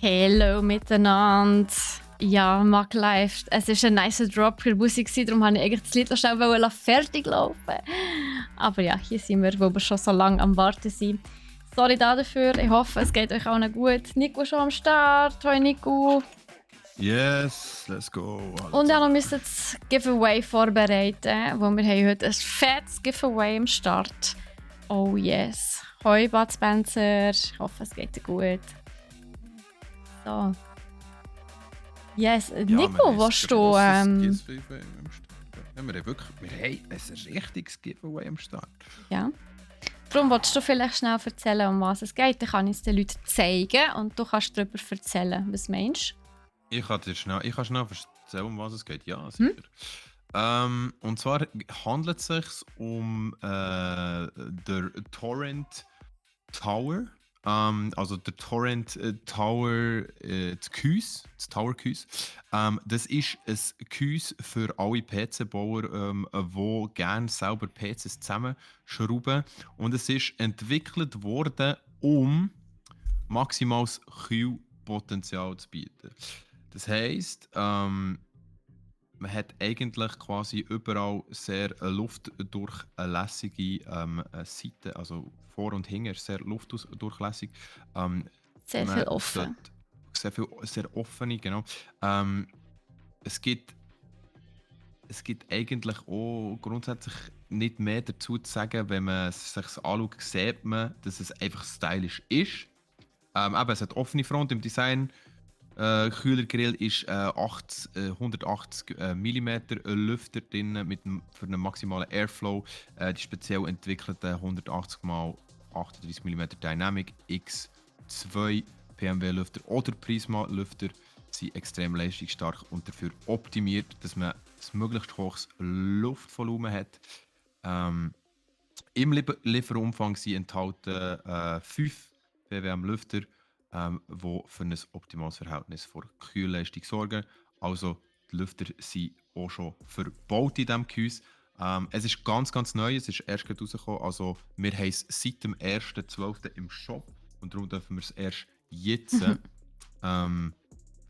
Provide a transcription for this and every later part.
Hallo miteinander. Ja, Mag Live. Es war ein nicer Drop für Musik, darum wollte ich eigentlich das Lied noch schnell fertig laufen. Aber ja, hier sind wir, wo wir schon so lange am Warten sind. Sorry dafür, ich hoffe, es geht euch allen gut. Nico schon am Start. Hoi Nico. Yes, let's go. Und ja, wir müssen das Giveaway vorbereiten, wo wir haben heute ein fettes Giveaway am Start. Oh yes. Hoi Bud Spencer, ich hoffe, es geht dir gut. So. Yes, Nico, willst du... Wir haben wirklich ein richtiges Giveaway am Start. Ja. Darum willst du vielleicht schnell erzählen, um was es geht. Dann kann ich es den Leuten zeigen und du kannst darüber erzählen. Was meinst du? Ich kann schnell erzählen, um was es geht. Ja, sicher. Und zwar handelt es sich um der Torrent Tower. Also der Torrent Tower, das Gehäuse, das Tower Gehäuse. Das ist ein Gehäuse für alle PC-Bauer, die gerne selber PCs zusammenschrauben. Und es ist entwickelt worden, um maximales Kühlpotenzial zu bieten. Das heisst, man hat eigentlich quasi überall sehr luftdurchlässige Seiten, also vor und hinten ist sehr luftdurchlässig. Sehr viel offen. Sehr offene, genau. Es gibt eigentlich auch grundsätzlich nicht mehr dazu zu sagen, wenn man es sich anschaut, sieht man, dass es einfach stylisch ist. Aber es hat offene Front im Design. Kühlergrill ist 180 mm Lüfter drin für einen maximalen Airflow. Die speziell entwickelten 180 x 38 mm Dynamic X2 PMW Lüfter oder Prisma Lüfter sind extrem leistungsstark und dafür optimiert, dass man ein möglichst hohes Luftvolumen hat. Im Lieferumfang sind enthalten 5 PWM Lüfter, die für ein optimales Verhältnis von Kühlleistung sorgen. Also die Lüfter sind auch schon verbaut in diesem Gehäuse. Es ist ganz neu, es ist erst gerade rausgekommen. Also wir haben es seit dem 1.12. im Shop und darum dürfen wir es erst jetzt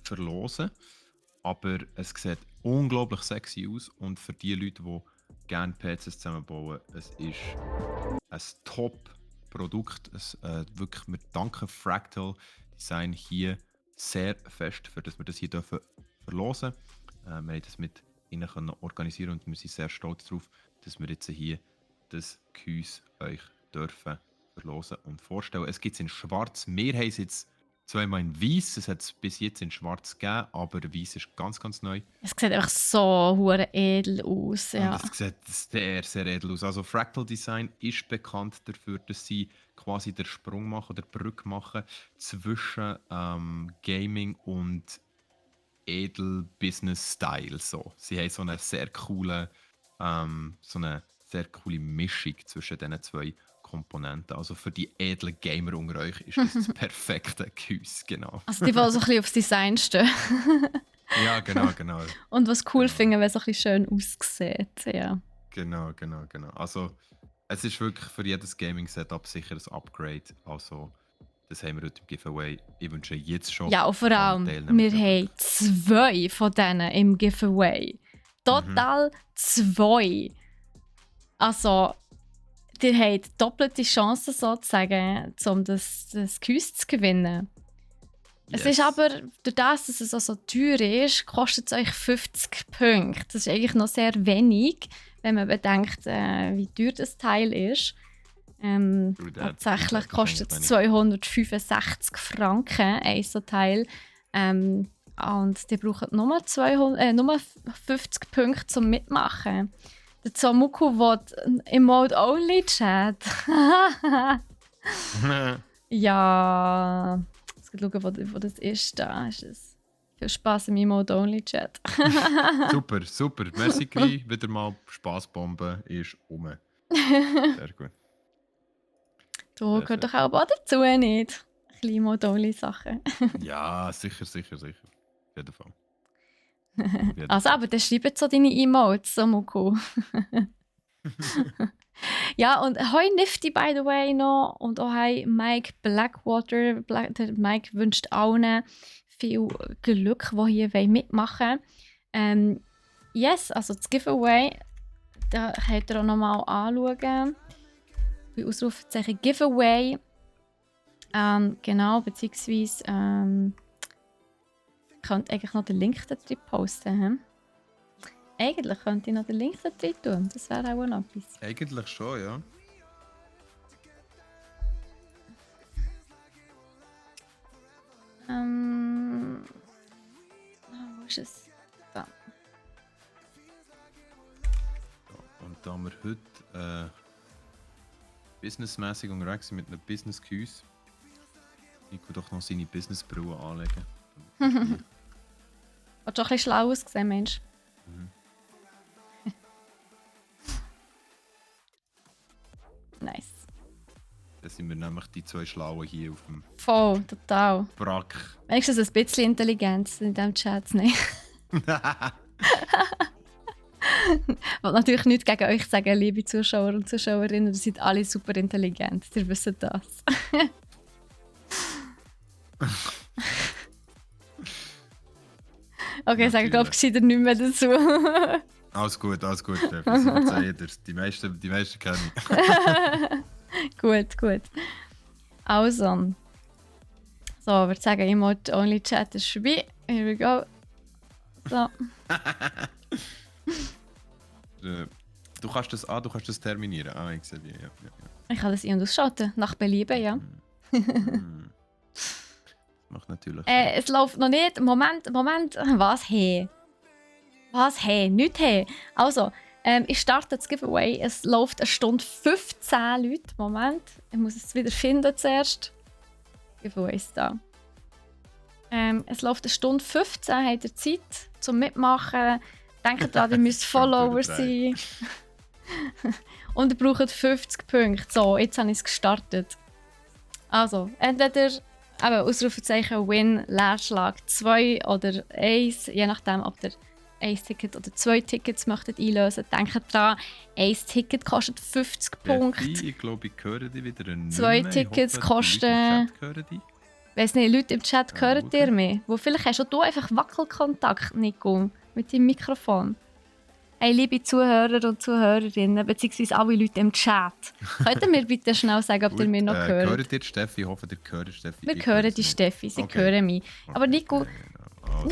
verlosen. Aber es sieht unglaublich sexy aus und für die Leute, die gerne PCs zusammenbauen, es ist ein Top-Produkt. Wirklich, wir danken Fractal Design hier sehr fest, für dass wir das hier dürfen verlosen dürfen. Wir haben das mit ihnen können organisieren und wir sind sehr stolz darauf, dass wir jetzt hier das Gehäuse euch dürfen verlosen und vorstellen. Es gibt es in schwarz. Wir haben es jetzt zweimal in weiß. Es hat es bis jetzt in schwarz gegeben, aber weiß ist ganz neu. Es sieht einfach so hure edel aus. Ja. Und es sieht sehr edel aus. Also Fractal Design ist bekannt dafür, dass sie quasi den Sprung machen, der Brücke machen zwischen Gaming und edel Business Style. So. Sie haben so eine sehr coole Mischung zwischen diesen zwei Komponenten. Also für die edlen Gamer unter euch ist das perfekte Gehäuse, genau. Also die, die so ein bisschen aufs Design stehen. Ja, genau. Und was cool finden, wenn es so ein bisschen schön aussieht. Ja. Genau. Also es ist wirklich für jedes Gaming-Setup sicher ein Upgrade. Also das haben wir heute im Giveaway. Ich wünsche jetzt schon. Ja, und vor allem, wir haben 2 von denen im Giveaway. Total 2. Also, ihr habt doppelte Chancen sozusagen, um das Gehäuse zu gewinnen. Yes. Es ist aber, durch das, dass es auch so teuer ist, kostet es euch 50 Punkte. Das ist eigentlich noch sehr wenig, wenn man bedenkt, wie teuer das Teil ist. Tatsächlich kostet es 265 Franken, ein so Teil. Und die brauchen nur 50 Punkte zum Mitmachen. Der Zomuku will im Mode Only Chat. Ja. Ich muss schauen, wo das ist. Da ist es. Viel Spaß in meinem Mode Only Chat. Super. Merci, Kri. Wieder mal Spaßbombe ist um. Sehr gut. Du gehört doch auch dazu, nicht? Kleine Mode Only Sachen. Ja, sicher. Auf jeden Fall. Also, aber dann schreibt so deine Emotes, Zomuku. Ja, und hoi Nifty, by the way, noch. Und auch hoi Mike Blackwater. Der Mike wünscht allen viel Glück, die hier mitmachen wollen. Yes, also das Giveaway, da könnt ihr auch nochmal anschauen. Bei Ausrufezeichen Giveaway. Genau, beziehungsweise ich könnte eigentlich noch den Link da drin posten. He? Eigentlich könnte ich noch den Link da drin tun. Das wäre auch noch etwas. Eigentlich schon, ja. Wo ist es? Da. Und da wir heute businessmäßig unterwegs sind mit einem Business-Cuse, Nico doch noch seine Business-Brille anlegen. Hat schon ein bisschen schlau ausgesehen, Mensch. Nice. Da sind wir nämlich die zwei Schlauen hier auf dem Voll, total. Brack. Wenigstens ein bisschen Intelligenz in diesem Chat nicht. Ich will natürlich nichts gegen euch sagen, liebe Zuschauer und Zuschauerinnen. Ihr seid alle super intelligent. Ihr wisst das. Okay, ich sage, glaube ich, gescheiter nicht mehr dazu. Alles gut, Chef. Ich verzeihe dir. Die meisten kenne ich. Gut. Also. So, ich würde sagen, Emote Only Chat ist vorbei. Here we go. So. Du kannst das terminieren. Ah, ich sehe ja. Ich kann das ein- und ausschalten, nach Belieben, ja. Macht natürlich. Es läuft noch nicht. Moment. Was hey? Nicht hey. Also, ich starte das Giveaway. Es läuft 1 Stunde 15 Leute. Moment, ich muss es wieder finden zuerst. Giveaway ist da. Es läuft 1 Stunde 15. Habt ihr Zeit zum Mitmachen? Denkt dran, ihr müsst Follower sein. Und ihr braucht 50 Punkte. So, jetzt habe ich es gestartet. Also, entweder Ausrufezeichen Win, Leerschlag 2 oder 1, je nachdem, ob ihr 1 Ticket oder 2 Tickets möchtet einlösen. Denkt dran, 1 Ticket kostet 50 Punkte. Ich glaube, ich höre dich wieder nicht 2 mehr. Tickets Ich hoffe, die Leute kosten. im Chat hören dich. Weiss nicht, Leute im Chat hören ihr mich? Wo vielleicht hast auch du einfach Wackelkontakt, Nico, mit deinem Mikrofon. Hey, liebe Zuhörer und Zuhörerinnen, beziehungsweise alle Leute im Chat, könnt ihr mir bitte schnell sagen, ob ihr mich noch hört? Hören ihr Steffi? Ich hoffe, ihr hört Steffi. Wir hören die Steffi, sie hören mich. Aber Nico,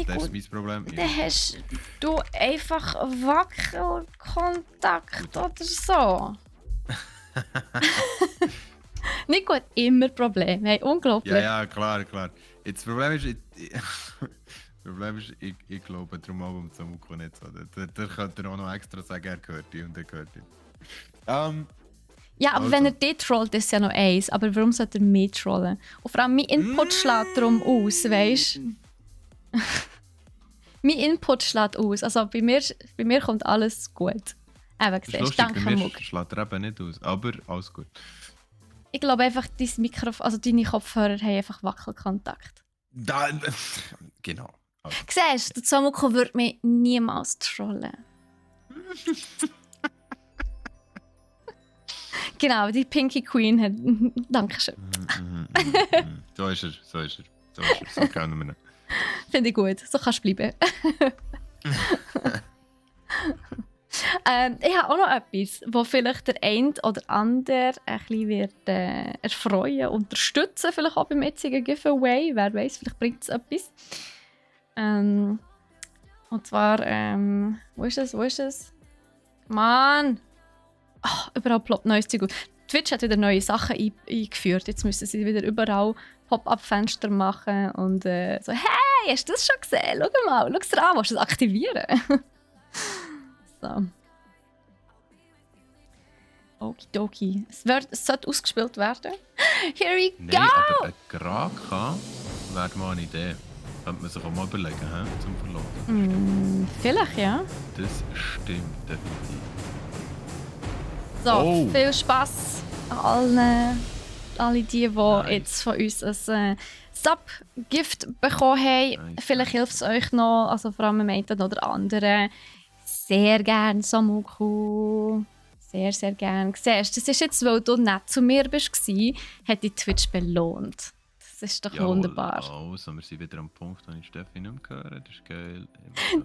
das ist mein Problem. dann hast du einfach Wackelkontakt oder so. Nico hat immer Probleme. Hey, unglaublich. Ja, klar. Jetzt, das Problem ist, ich glaube, darum auch um Samuko nicht so. Der könnte auch noch extra sagen, er gehört die und er gehört die. Ja, aber also. wenn er dich trollt, ist es ja noch eins. Aber warum sollte er mich trollen? Und vor allem, mein Input schlägt darum aus, weißt du? Mein Input schlägt aus. Also bei mir kommt alles gut. Eben gesehen, danke Muck. Schlägt er eben nicht aus, aber alles gut. Ich glaube einfach, dein Mikrofon, also deine Kopfhörer haben einfach Wackelkontakt. Genau. Also. Siehst du, der Samuko würde mich niemals trollen. Genau, die Pinky Queen hat. Dankeschön. So ist er. So kennen wir ihn. Finde ich gut, so kannst du bleiben. Ich habe auch noch etwas, das vielleicht der eine oder andere ein bisschen wird, erfreuen, unterstützen, vielleicht auch beim jetzigen Giveaway. Wer weiß, vielleicht bringt es etwas. Und zwar, wo ist es? Mann! Oh, überall ploppt neues Zeug. Twitch hat wieder neue Sachen eingeführt. Jetzt müssen sie wieder überall Pop-up-Fenster machen und so, hey, hast du das schon gesehen? Schau mal, schau es dir an, willst du das aktivieren? So. Okidoki. Es sollte ausgespielt werden. Here we go! Nein, aber ein Graka wäre mal eine Idee. Könnte man sich auch mal überlegen, zum Verlosen. Vielleicht, ja. Das stimmt definitiv. So, viel Spass an alle die jetzt von uns ein Sub-Gift bekommen haben. Vielleicht hilft es euch noch, also vor allem dem einen oder anderen. Sehr gerne, Samuku. Sehr, sehr gerne. Siehst, das ist jetzt, weil du nett zu mir warst, hat die Twitch belohnt. Das ist doch wunderbar. Also, wir sind wieder am Punkt, wo ich Steffi nicht mehr höre. Das ist geil.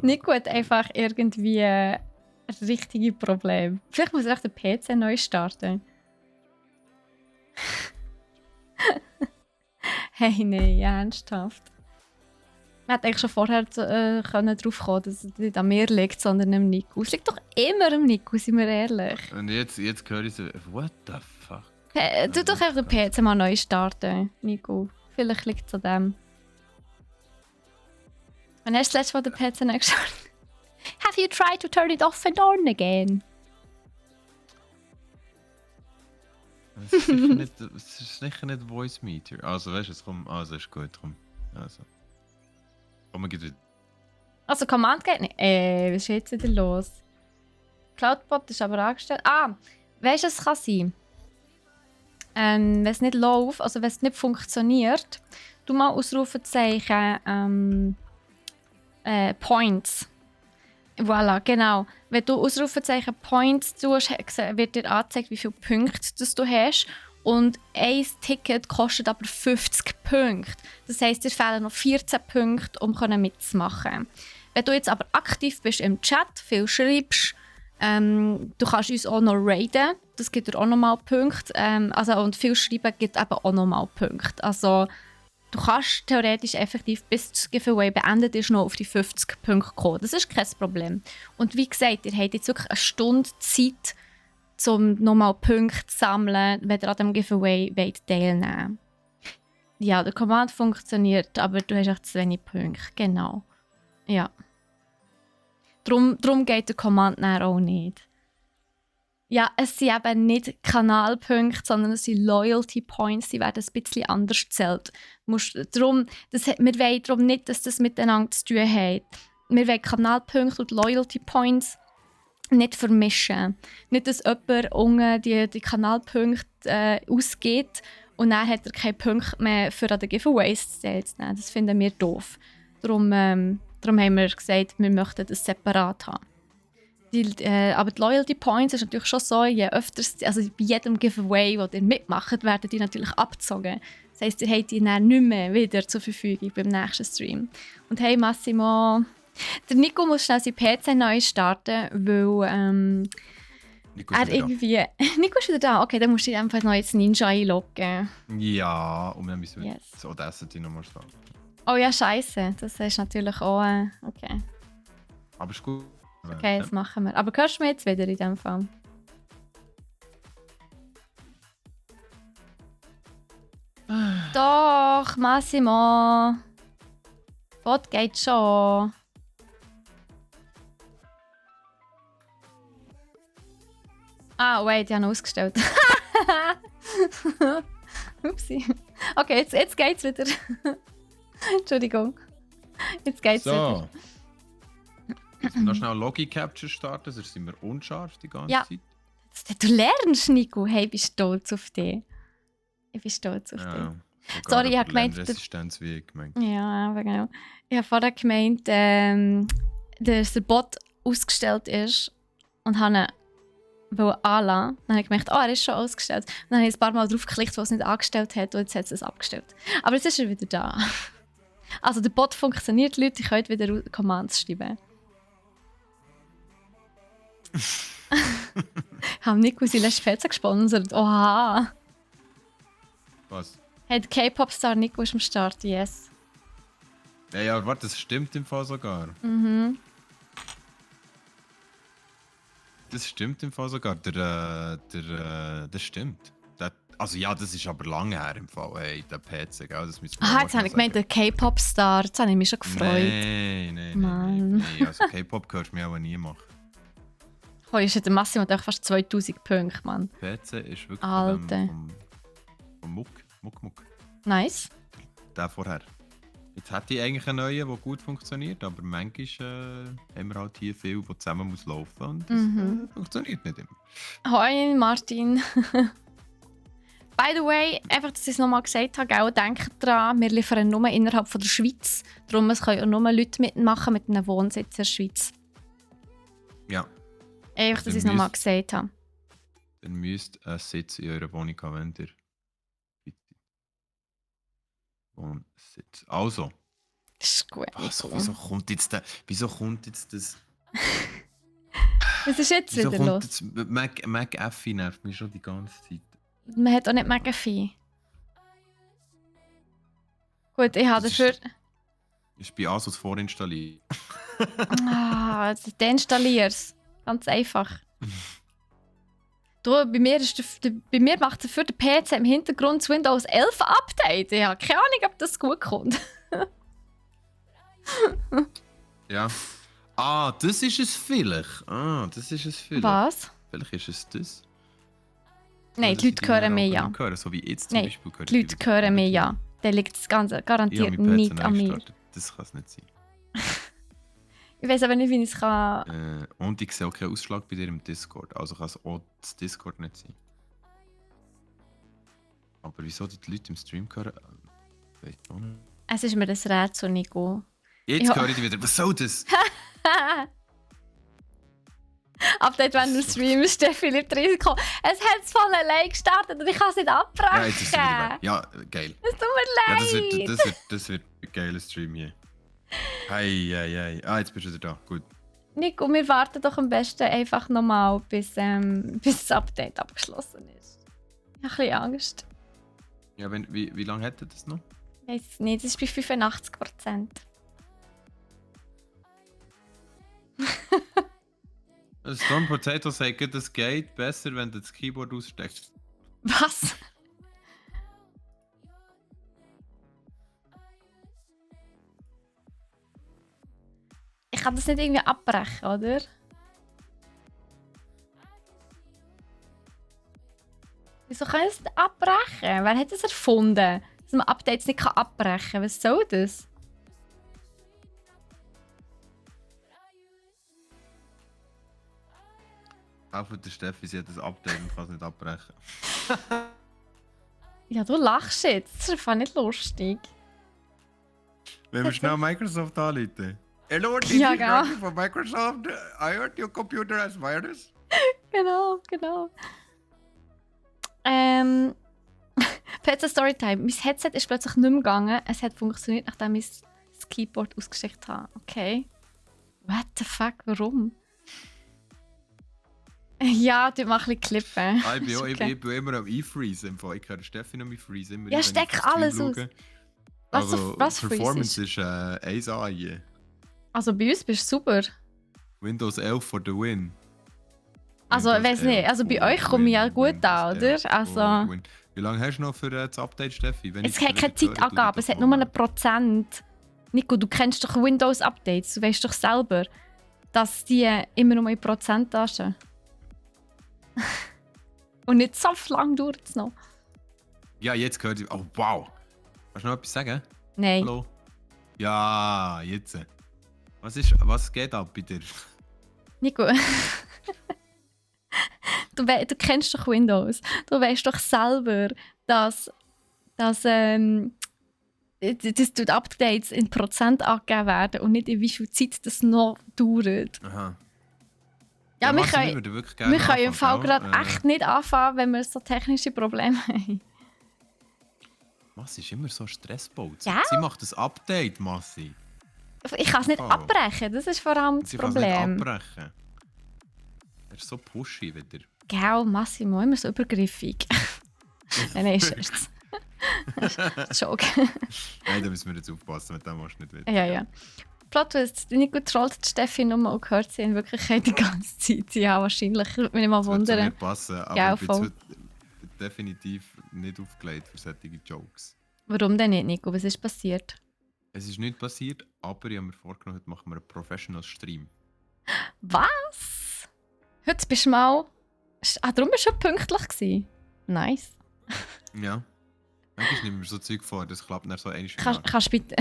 Nico hat einfach irgendwie richtige Probleme. Vielleicht muss er auch den PC neu starten. Hey, nein, ernsthaft. Man hätte eigentlich schon vorher darauf kommen, dass es nicht an mir liegt, sondern am Nico. Es liegt doch immer am Nico, sind wir ehrlich. Und jetzt höre ich so, what the fuck? Du doch einfach den PC mal neu starten, Nico. Vielleicht liegt es an dem. Wann hast du das letzte Mal den PC neu gestartet? Have you tried to turn it off and on again? Es ist sicher nicht Voice Meter. Also, weißt du, es kommt. Also, ist gut. Komm. Also. Komm, wir gehen. Also, Command geht nicht. Was ist jetzt wieder los? Cloudbot ist aber angestellt. Weißt du, es kann sein. Wenn es nicht läuft, also wenn es nicht funktioniert, du mal Ausrufezeichen Points. Voilà, genau. Wenn du Ausrufezeichen Points tust, wird dir angezeigt, wie viele Punkte das du hast. Und ein Ticket kostet aber 50 Punkte. Das heisst, dir fehlen noch 14 Punkte, um mitzumachen. Wenn du jetzt aber aktiv bist im Chat, viel schreibst, du kannst uns auch noch raiden. Das gibt dir auch nochmal Punkte. Und viel schreiben gibt eben auch nochmal Punkte. Also, du kannst theoretisch effektiv, bis das Giveaway beendet ist, noch auf die 50 Punkte kommen. Das ist kein Problem. Und wie gesagt, ihr habt jetzt wirklich eine Stunde Zeit, um nochmal Punkte zu sammeln, wenn ihr an dem Giveaway teilnehmen wollt. Ja, der Command funktioniert, aber du hast echt zu wenig Punkte. Genau. Ja. Drum geht der Command auch nicht. Ja, es sind eben nicht Kanalpunkte, sondern es sind Loyalty Points, die werden ein bisschen anders gezählt. Wir wollen darum nicht, dass das miteinander zu tun hat. Wir wollen Kanalpunkte und Loyalty Points nicht vermischen. Nicht, dass jemand unten die Kanalpunkte ausgibt und dann hat er keine Punkte mehr für an den Giveaways teilzunehmen. Das finden wir doof. Darum haben wir gesagt, wir möchten das separat haben. Aber die Loyalty Points ist natürlich schon so, je öfter, also bei jedem Giveaway, das ihr mitmacht, werden die natürlich abgezogen. Das heisst, ihr habt die dann nicht mehr wieder zur Verfügung beim nächsten Stream. Und hey Massimo, der Nico muss schnell seinen PC neu starten, weil Nico ist wieder irgendwie... Nico ist wieder da? Okay, dann musst du einfach noch jetzt Ninja einloggen. Ja, und dann müssen wir Yes. das Audacity nochmal starten. Oh ja, scheiße. Das ist natürlich auch... okay. Aber ist gut. Okay, das machen wir. Aber hörst du mich jetzt wieder in dem Fall? Doch, Massimo. Bot geht schon. Wait, ich habe ihn ausgestellt. Upsi. Okay, jetzt geht's wieder. Entschuldigung. Jetzt geht's wieder. Jetzt noch schnell Logi Capture starten, sonst sind wir unscharf die ganze Zeit. Du lernst, Nico. Hey, ich bin stolz auf dich. Ich bin stolz auf dich. Sorry, ich habe gemeint... Resistenz, wie ich gemeint. Ja, aber genau. Ich habe vorher gemeint, dass der Bot ausgestellt ist und habe ihn anlassen. Dann habe ich gemerkt, er ist schon ausgestellt. Dann habe ich ein paar Mal drauf geklickt, was es nicht angestellt hat und jetzt hat es es abgestellt. Aber jetzt ist er wieder da. Also der Bot funktioniert, Leute, ich könnt wieder Commands schreiben. Haben Nico seine letzte PC gesponsert? Oha! Was? Hey, der K-Pop-Star Nico ist am Start, yes. Ja, warte, das stimmt im Fall sogar. Mhm. Das stimmt im Fall sogar. Das stimmt. Also ja, das ist aber lange her im Fall. Hey, der PC, gell? Das müssen wir Jetzt habe ich gemeint, der K-Pop-Star. Jetzt habe ich mich schon gefreut. Nein. Also K-Pop hörst du mir auch nie machen. Oh, ist ja der Massimo hat fast 2000 Punkte, Mann. PC ist wirklich Alter. vom Muck. Nice. Der vorher. Jetzt hätte ich eigentlich einen neuen, der gut funktioniert, aber manchmal haben wir halt hier viel, der zusammen muss laufen und das funktioniert nicht immer. Hoi, Martin. By the way, einfach, dass ich es nochmal gesagt habe, auch denkt dran, wir liefern nur innerhalb von der Schweiz. Darum können auch nur Leute mitmachen mit einem Wohnsitz in der Schweiz. Ja. Einfach, dass ich es nochmal gesagt habe. Ihr müsst einen Sitz in eurer Wohnung haben, wenn ihr Wohnsitz. Also, Das ist gut, was, Nico. wieso kommt jetzt das? Was ist jetzt Wieso wieder kommt los? jetzt McAfee nervt mich schon die ganze Zeit. Man hat auch nicht McAfee. Gut, ich habe Das dafür... Ist bei Asus vorinstalliert. Deinstalliers. Ganz einfach. Du, bei mir macht dafür der PC im Hintergrund das Windows 11 Update. Ich habe keine Ahnung, ob das gut kommt. Ja. Das ist es vielleicht. Das ist es vielleicht. Was? Vielleicht ist es das. Nein, die Leute hören mich ja. Hören, so wie jetzt zum Nein, Beispiel hören die Leute hören mich ja. Dann liegt das Ganze Ich habe garantiert meinen PC nicht neu an mir. gestartet. Das kann es nicht sein. Ich weiß aber nicht, wie ich es kann. Und ich sehe auch keinen Ausschlag bei dir im Discord. Also kann es auch das Discord nicht sein. Aber wieso die Leute im Stream hören? Weiß ich auch nicht. Es ist mir das Rätsel, Nico. Jetzt höre ich dich wieder. Was soll das? Update, wenn du streamst, der Philipp Risiko. Es hat es von allein gestartet und ich kann es nicht abbrechen. Ja, jetzt ist es wieder weg. Ja, geil. Es tut mir Ja, leid. das wird ein geiler Stream hier. Hey. Jetzt bist du wieder da. Gut. Nico, wir warten doch am besten einfach nochmal, bis das Update abgeschlossen ist. Ich habe ein bisschen Angst. Ja, wie lange hätte das noch? Ich weiß es nicht, es ist bei 85%. Storm Potato sagt, das geht besser, wenn du das Keyboard aussteckst. Was? Ich kann das nicht irgendwie abbrechen, oder? Wieso kann ich das nicht abbrechen? Wer hat das erfunden? Dass man Updates nicht abbrechen kann? Was soll das? Auch von der Steffi, sie hat das Update und kann es nicht abbrechen. Ja, du lachst jetzt. Das ist einfach nicht lustig. Wenn wir schnell Microsoft anrufen. Hello, this Ja, is genau. Rocky from Microsoft. I heard your computer has virus. Genau. PC Storytime. Mein Headset ist plötzlich nicht mehr gegangen. Es hat funktioniert, nachdem ich das Keyboard ausgesteckt habe. Okay. What the fuck? Warum? Ja, du machst ein bisschen klippen. Ich bin immer am E-Freeze. Ich höre Steffi noch E-Freeze. Ja, steck alles aus. Was Performance ist 1A hier. Also bei uns bist du super. Windows 11 for the win. Also, ich weiß nicht. Also bei euch komme ich ja gut an, oder? Also, wie lange hast du noch für das Update, Steffi? es hat keine Zeitangabe, es hat nur einen Prozent. Nico, du kennst doch Windows-Updates. Du weißt doch selber, dass die immer nur in Prozent anstehen. Und nicht so lang dauert es noch. Ja, jetzt gehört sie. Oh, wow. Kannst du noch etwas sagen? Nein. Hallo? Ja, jetzt. Was geht ab bei dir? Nico. Du kennst doch Windows. Du weißt doch selber, dass die Updates in Prozent angegeben werden und nicht in wie viel Zeit das noch dauert. Aha. Ja, wir Marcel, können, würden wirklich gerne wir können im Fall anfangen, gerade echt nicht anfangen, wenn wir so technische Probleme haben. Massi ist immer so stressbaut. Ja? Sie macht ein Update, Massi. Ich kann es nicht Oh. abbrechen, das ist vor allem das Sie kann es nicht Problem. abbrechen. Er ist so pushy wieder. Gell, Massimo, immer so übergriffig. Nein, Scherz. Joke. Nein, da müssen wir jetzt aufpassen, mit dem musst du nicht wieder. Ja. Plot Twist, Nico trollt die Steffi nur und hört sie in Wirklichkeit die ganze Zeit. Ja, wahrscheinlich. Würde mich nicht mal Das wird zu mir wundern. passen, aber Ja, ich bin voll. definitiv nicht aufgelegt für solche Jokes. Warum denn nicht, Nico? Was ist passiert? Es ist nichts passiert, aber ich habe mir vorgenommen, heute machen wir einen Professional Stream. Was? Heute bist du mal... darum bist du schon pünktlich gewesen. Nice. Ja. Manchmal nehmen wir so Zeug vor, das klappt dann so einmal im Jahr. Kannst du bitte...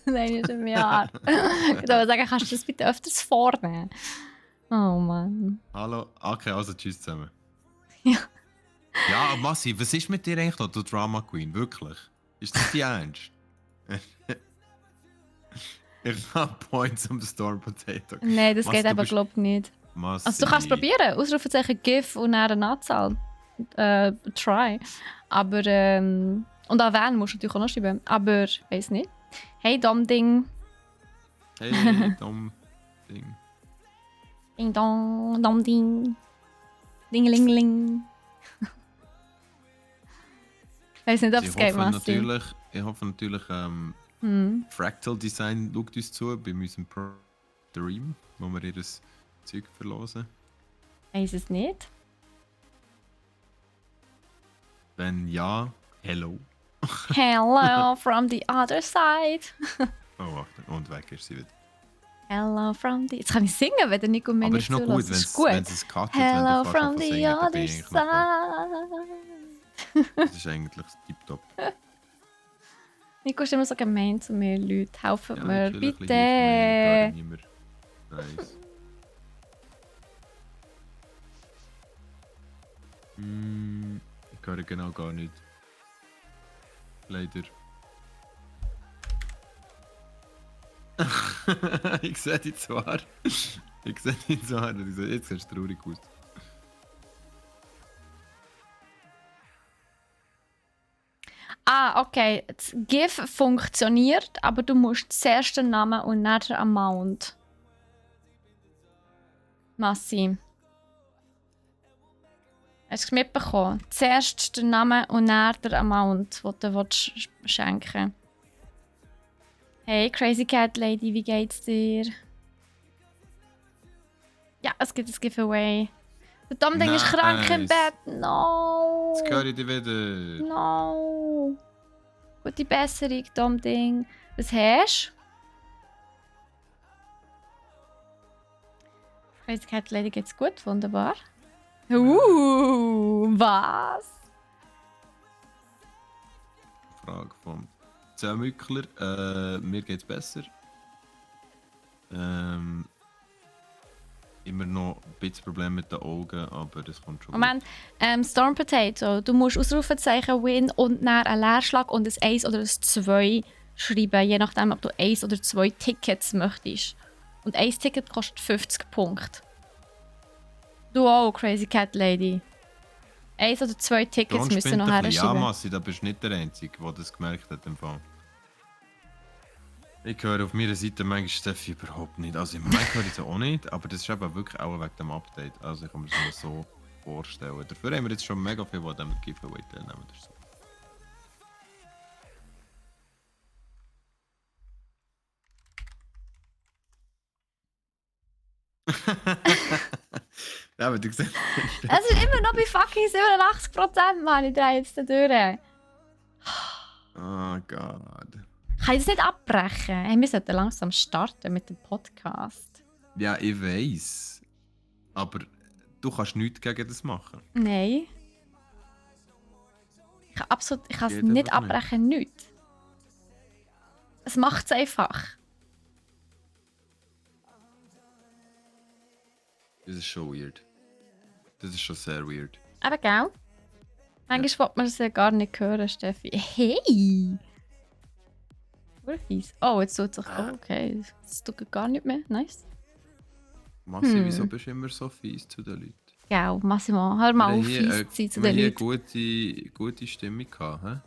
Nein, nicht im Jahr. Ich würde sagen, kannst du das bitte öfters vornehmen? Oh Mann. Hallo? Okay, also tschüss zusammen. Ja. Ja, Massi, was ist mit dir eigentlich noch, du Drama Queen? Wirklich? Ist das die Ernst? Ich habe Points um Storm Potato. Nein, das Massi, geht du aber bist- glaub ich nicht. Also du kannst es probieren, Ausrufezeichen GIF und dann eine Anzahl. Try. Aber, und erwähnen musst du natürlich auch noch schreiben. Aber, weiß nicht. Hey, Dom-Ding. Hey, Dom-Ding. Ding dong, Dom-Ding. Dingelingeling. Ich weiß nicht, ob es geht, Massi. Ich hoffe natürlich, Fractal Design schaut uns zu bei unserem Dream, wo wir ihr Zeug verlosen. Weiß es nicht. Wenn ja, hello. Hello from the other side. Oh, warte, und weg ist sie wieder. Hello from the... Jetzt kann ich singen, wenn der Nico mir Aber nicht ist noch gut, zulässt. wenn es cuttet, Hello wenn du from fast the singen, dann other bin ich eigentlich noch side. Das ist eigentlich tipptopp. Nico ist immer so gemein zu mir, Leute. Helfen Ja, mir, ich will ein bisschen bitte. nicht mehr. Nice. Ich höre genau gar nicht. Leider. Ich sehe dich zwar. Ich sehe dich zwar. Jetzt siehst du traurig aus. Ah, okay. Das GIF funktioniert, aber du musst zuerst den Namen und dann den Amount. Massi. Hast du es mitbekommen? Zuerst den Namen und dann den Amount, den du schenken willst. Hey, Crazy Cat Lady, wie geht's dir? Ja, es gibt ein Giveaway. Der Dom-Ding ist krank im Bett. No! Jetzt höre ich dich wieder. No! Gute Besserung, Dom-Ding. Was hast du? Crazy Cat Lady geht's gut, wunderbar. Was? Frage vom Zähmückler. Mir geht's besser. Immer noch ein bisschen Probleme mit den Augen, aber das kommt schon. Moment, Storm Potato, du musst Ausrufezeichen Win und dann einen Leerschlag und ein 1 oder ein 2 schreiben, je nachdem, ob du 1 oder 2 Tickets möchtest. Und ein Ticket kostet 50 Punkte. Du auch, Crazy Cat Lady. 1 oder 2 Tickets müssen noch herschreiben. Ja, Massi, da bist du nicht der Einzige, der das gemerkt hat. Im Fall. Ich höre auf meiner Seite manchmal Steffi überhaupt nicht. Also, im Moment höre ich es auch nicht, aber das ist eben wirklich auch wegen dem Update. Also, ich kann mir das so vorstellen. Dafür haben wir jetzt schon mega viel, die an diesem Giveaway teilnehmen. Das ist so. Ja, aber du siehst. Es ist immer noch bei fucking 87%, Mann. Ich drehe jetzt da durch. Oh Gott. Kann ich das nicht abbrechen? Hey, wir sollten langsam starten mit dem Podcast. Ja, ich weiß. Aber du kannst nichts gegen das machen. Nein. Ich kann es Geht nicht einfach abbrechen, nichts. Es macht es einfach. Das ist schon weird. Das ist schon sehr weird. Aber gell? Manchmal will man es ja gar nicht hören, Steffi. Hey! Fies. Oh, jetzt tut es sich. Oh, okay. Das tut gar nicht mehr. Nice. Massi, wieso bist du immer so fies zu den Leuten? Gell, Massimo, hör mal auf, fies zu sein zu den Leuten. Leuten. Wir gute Stimmung gehabt, hä?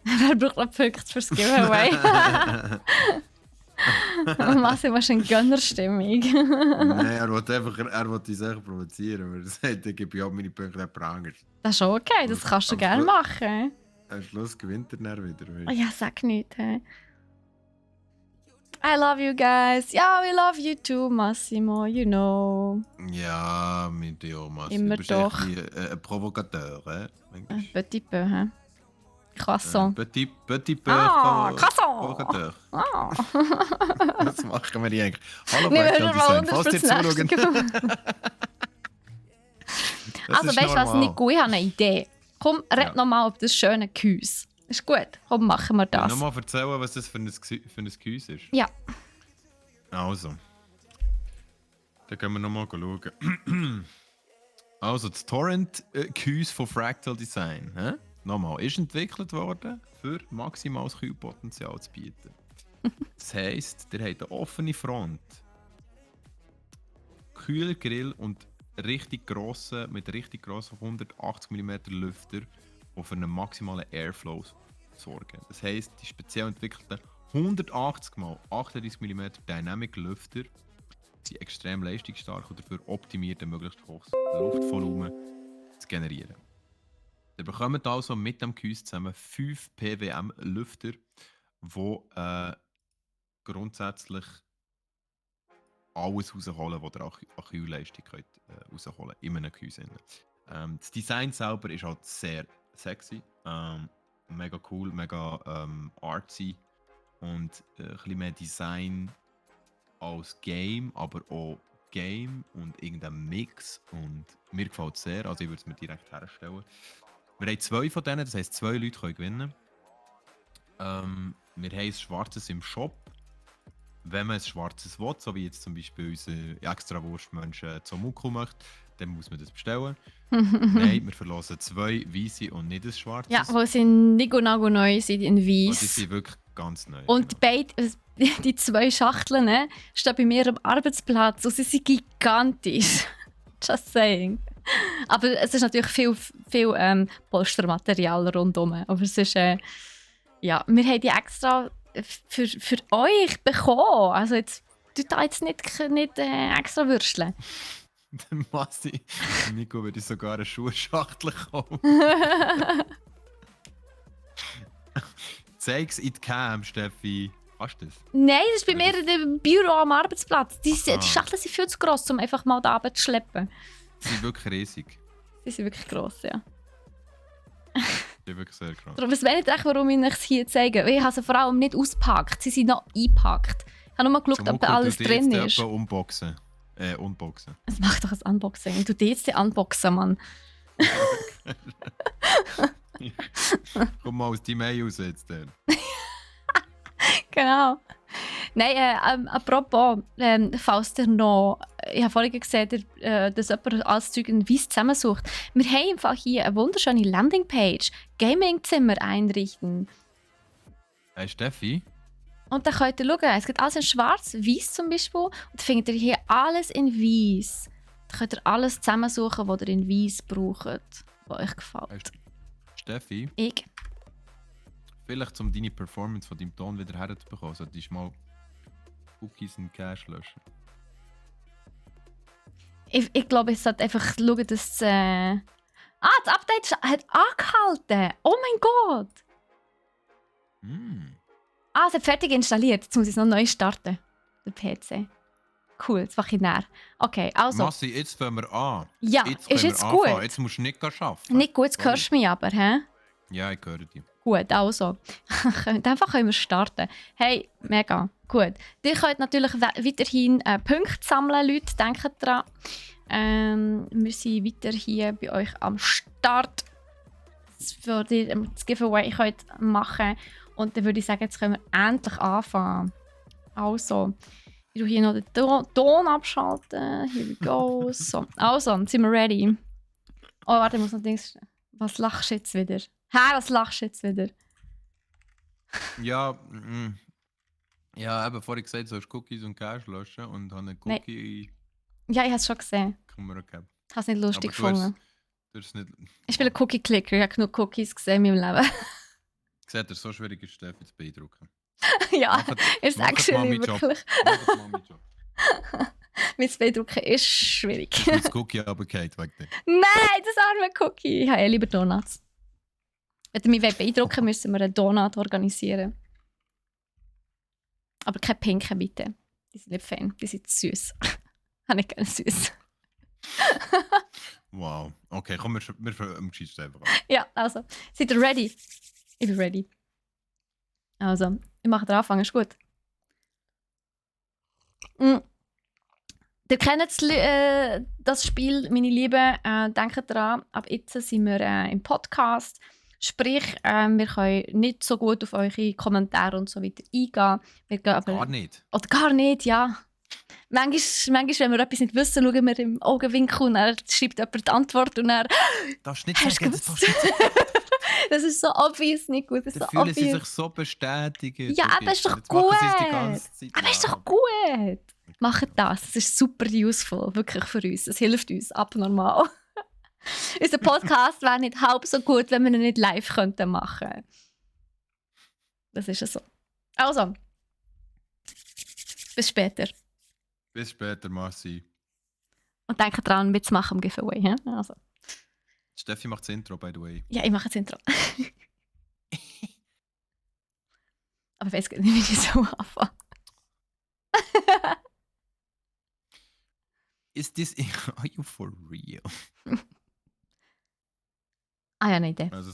Wer braucht noch Punkte fürs Giveaway? Massimo ist eine Gönnerstimmung. Nein, er wollte uns einfach provozieren. Aber er sagt, ich gebe ja auch meine Punkte an Pranger. Das ist auch okay, das kannst du gerne machen. Am Schluss gewinnt er dann wieder. Oh ja, sag nicht. Hey. I love you guys. Ja, we love you too, Massimo, you know. Ja, mit dir, Massi. Immer du bist doch. ein Provokateur, hä? Petit peu, hä? Croissant. Petit peu. Ah, Croissant! Provokateur. Ah. Das machen wir eigentlich. Hallo, Wir Fractal hören mal Design. Falls ihr zuschauen. Also, weißt du was, Nico? Ich habe eine Idee. Komm, red noch mal über das schöne Gehäuse. Ist gut, komm, machen wir das. Nochmal erzählen, was das für ein Gehäuse ist. Ja. Also. Dann können wir nochmal schauen. Also, das Torrent-Gehäuse von Fractal Design. Nochmal, ist entwickelt worden, für maximales Kühlpotenzial zu bieten. Das heisst, ihr habt eine offene Front Kühlgrill und mit richtig grossen 180 mm Lüfter, die für einen maximalen Airflow sorgen. Das heisst, die speziell entwickelten 180 x 38 mm Dynamic Lüfter sind extrem leistungsstark und dafür optimiert, ein möglichst hohes Luftvolumen zu generieren. Ihr bekommt also mit dem Gehäuse zusammen 5 PWM Lüfter, die grundsätzlich alles rausholen, was ihr an Kühlleistung rausholen könnt in einem Gehäuse. Das Design selber ist halt sehr sexy, mega cool, mega artsy und ein bisschen mehr Design als Game, aber auch Game und irgendein Mix und mir gefällt es sehr, also ich würde es mir direkt herstellen. Wir haben 2 von denen, das heisst 2 Leute können gewinnen. Wir haben ein schwarzes im Shop. Wenn man ein schwarzes will, so wie jetzt zum Beispiel unser Extrawurstmensch Zomuku möchte, dann muss man das bestellen. Nein, wir verlosen 2 weiße und nicht ein schwarzes. Ja, die sind nicht genau neu, sind in Und die weiß. sind wirklich ganz neu. Und die 2 Schachteln stehen bei mir am Arbeitsplatz und sie sind gigantisch. Just saying. Aber es ist natürlich viel Polstermaterial rundherum. Aber es ist, ja, wir haben die extra für euch bekommen. Also jetzt tut da jetzt nicht extra würsteln. Dann Massi, Nico würde sogar eine Schuhschachtel kaufen. Zeig's in die Cam, Steffi. Hast du das? Nein, das ist bei mir im Büro am Arbeitsplatz. Die Schachteln sind viel zu gross, um einfach mal da runter zu schleppen. Sie sind wirklich riesig. Die sind wirklich gross, ja. Die sind wirklich sehr gross. Darum weiß ich nicht, warum ich es hier zeige. Ich habe sie vor allem nicht ausgepackt. Sie sind noch eingepackt. Ich habe nur mal geschaut, ob alles drin ist. Unboxen. Es macht doch ein Unboxing. Du jetzt den Unboxen, Mann. Komm mal aus deinem Ei raus jetzt. Genau. Nein, apropos, falls ihr noch, ich habe vorhin gesehen, dass jemand alles Zeug in Weiss zusammensucht. Wir haben einfach hier eine wunderschöne Landingpage, Gamingzimmer einrichten. Hey Steffi? Und da könnt ihr schauen, es gibt alles in schwarz, weiß zum Beispiel. Und da findet ihr hier alles in weiß. Da könnt ihr alles zusammensuchen, was ihr in weiß braucht, was euch gefällt. Hey, Steffi? Ich? Vielleicht, um deine Performance von deinem Ton wieder herzubekommen, solltest du mal Cookies und Cache löschen. Ich glaube, ich sollte einfach schauen, dass das Update hat angehalten. Oh mein Gott! Es hat fertig installiert. Jetzt muss ich es noch neu starten. Der PC. Cool, jetzt mache ich näher. Okay, also. Massi, jetzt fangen wir an. Ja, ist jetzt gut. Jetzt musst du nicht arbeiten. Nicht gut, jetzt hörst du mich aber, hä? Ja, ich höre dich. Gut, also. Einfach können wir starten. Hey, mega, gut. Ihr könnt natürlich weiterhin Punkte sammeln, Leute, denkt dran. Wir sind weiter hier bei euch am Start. Für das Giveaway könnt machen. Und dann würde ich sagen, jetzt können wir endlich anfangen. Also, ich tue hier noch den Ton abschalten. Here we go. So, also, sind wir ready? Oh, warte, ich muss noch Dings. Was lachst du jetzt wieder? Hä, was lachst du jetzt wieder? Ja, ja, eben vorhin gesagt, du sollst Cookies und Cache löschen und habe einen Cookie. Ja, ich habe es schon gesehen. Kamera gehabt. Ich habe es nicht lustig gefunden. Nicht... Ich bin ein Cookie-Clicker, ich habe genug Cookies gesehen in meinem Leben. Seht ihr, so schwierig ist Steffi zu beeindrucken. Ja, ist actually wirklich. Mit Beeindrucken ist schwierig. Das Cookie aber geht weg. Nein, das arme Cookie. Ich habe lieber Donuts. Wenn ihr mich beeindrucken müssen wir einen Donut organisieren. Aber keine pinken, bitte. Die sind nicht Fan, die sind süß. Ich habe nicht gerne süß. Wow. Okay, komm, wir schießen einfach an. Ja, also, seid ihr ready? Ich bin ready. Also, ich mache den Anfang, ist gut. Ihr kennt das Spiel, meine Lieben. Denkt daran, ab jetzt sind wir im Podcast. Sprich, wir können nicht so gut auf eure Kommentare und so weiter eingehen. Wir gehen aber, gar nicht? Oder gar nicht, ja. Manchmal, wenn wir etwas nicht wissen, schauen wir im Augenwinkel und er schreibt jemand die Antwort und er... Darfst du nicht sagen, das ist so obvious, nicht gut. Dann fühlen sie sich so bestätigt. Ja, aber ist doch gut. Aber ist doch gut. Macht das. Das ist super useful, wirklich für uns. Es hilft uns abnormal. Unser Podcast wäre nicht halb so gut, wenn wir ihn nicht live machen könnten. Das ist ja so. Also, bis später. Bis später, Marci. Und denke dran, mitzumachen im Giveaway. Ja? Also. Steffi macht das Intro, by the way. Ja, ich mache das Intro. Aber ich weiß gar nicht, wie ich so anfange. Is this... Are you for real? Ah ja, eine Idee. Also,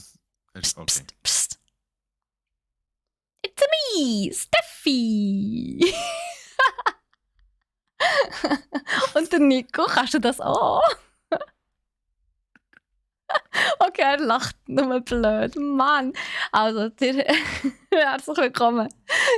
Psst, okay. psst, psst. It's me, Steffi! Und der Nico, kannst du das auch? Okay, er lacht nur blöd. Mann! Also, herzlich willkommen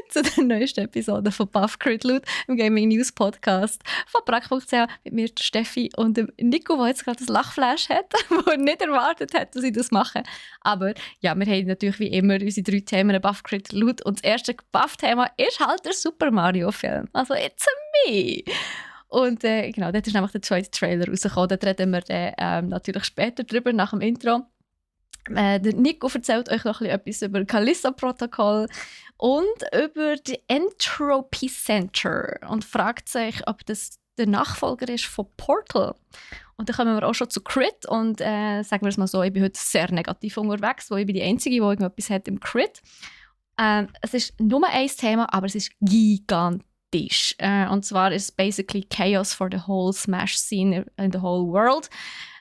zu der neuesten Episode von Buff Crit Loot, im Gaming News Podcast von Brack.ch mit mir, der Steffi und dem Nico, der jetzt gerade ein Lachflash hat, der nicht erwartet hat, dass ich das mache. Aber ja, wir haben natürlich wie immer unsere 3 Themen Buff Crit Loot und das erste Buff-Thema ist halt der Super Mario-Film. Also, it's me! Und genau, dort ist nämlich der zweite Trailer rausgekommen. Da reden wir natürlich später drüber, nach dem Intro. Der Nico erzählt euch noch etwas über Callisto-Protokoll und über die Entropy Center und fragt sich, ob das der Nachfolger ist von Portal. Und dann kommen wir auch schon zu Crit und sagen wir es mal so, ich bin heute sehr negativ unterwegs, weil ich bin die Einzige, die irgendetwas hat im Crit. Es ist nur ein Thema, aber es ist gigantisch. Und zwar ist es basically Chaos for the whole Smash-Scene in the whole world.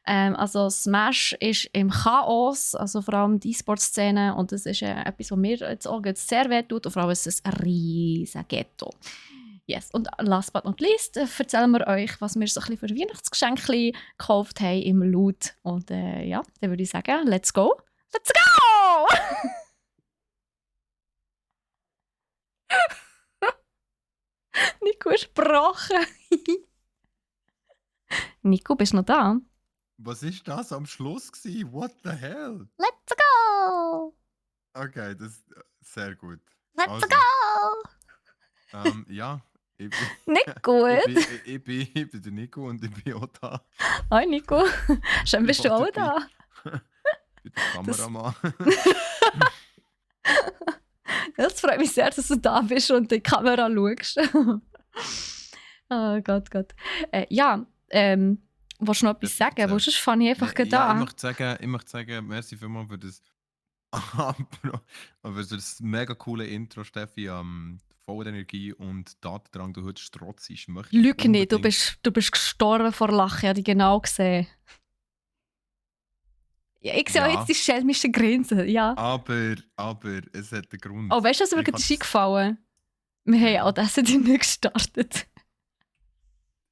Also Smash ist im Chaos, also vor allem die E-Sport-Szene, und das ist etwas, was mir jetzt auch sehr weh tut, und vor allem ist es ein riesiges Ghetto. Yes. Und last but not least erzählen wir euch, was wir so ein bisschen für Weihnachtsgeschenke gekauft haben im Loot. Und ja, dann würde ich sagen, let's go! Let's go! Nico ist gebrochen. Nico, bist du noch da? Was ist das am Schluss gewesen? What the hell? Let's go! Okay, das ist sehr gut. Let's Also, go! Ja, ich bin, Nicht gut. ich bin der Nico und ich bin auch da. Hi Nico. Schön bist du auch da. Ich bin der Kameramann. Das freut mich sehr, dass du da bist und die Kamera schaust. Oh Gott. Ja, willst du noch etwas sagen? Weil sonst fange ich einfach Ja, an. ich möchte sagen, merci vielmals für das, für das mega coole Intro, Steffi. Voller Energie und Datendrang, du heute strotzst. Lüge nicht, du bist gestorben vor Lachen, ich habe dich genau gesehen. Ja, ich sehe auch jetzt die schelmische Grinsen, ja. Aber es hat einen Grund. Oh, weißt du, was mir gerade eingefallen? Wir haben auch das nicht gestartet.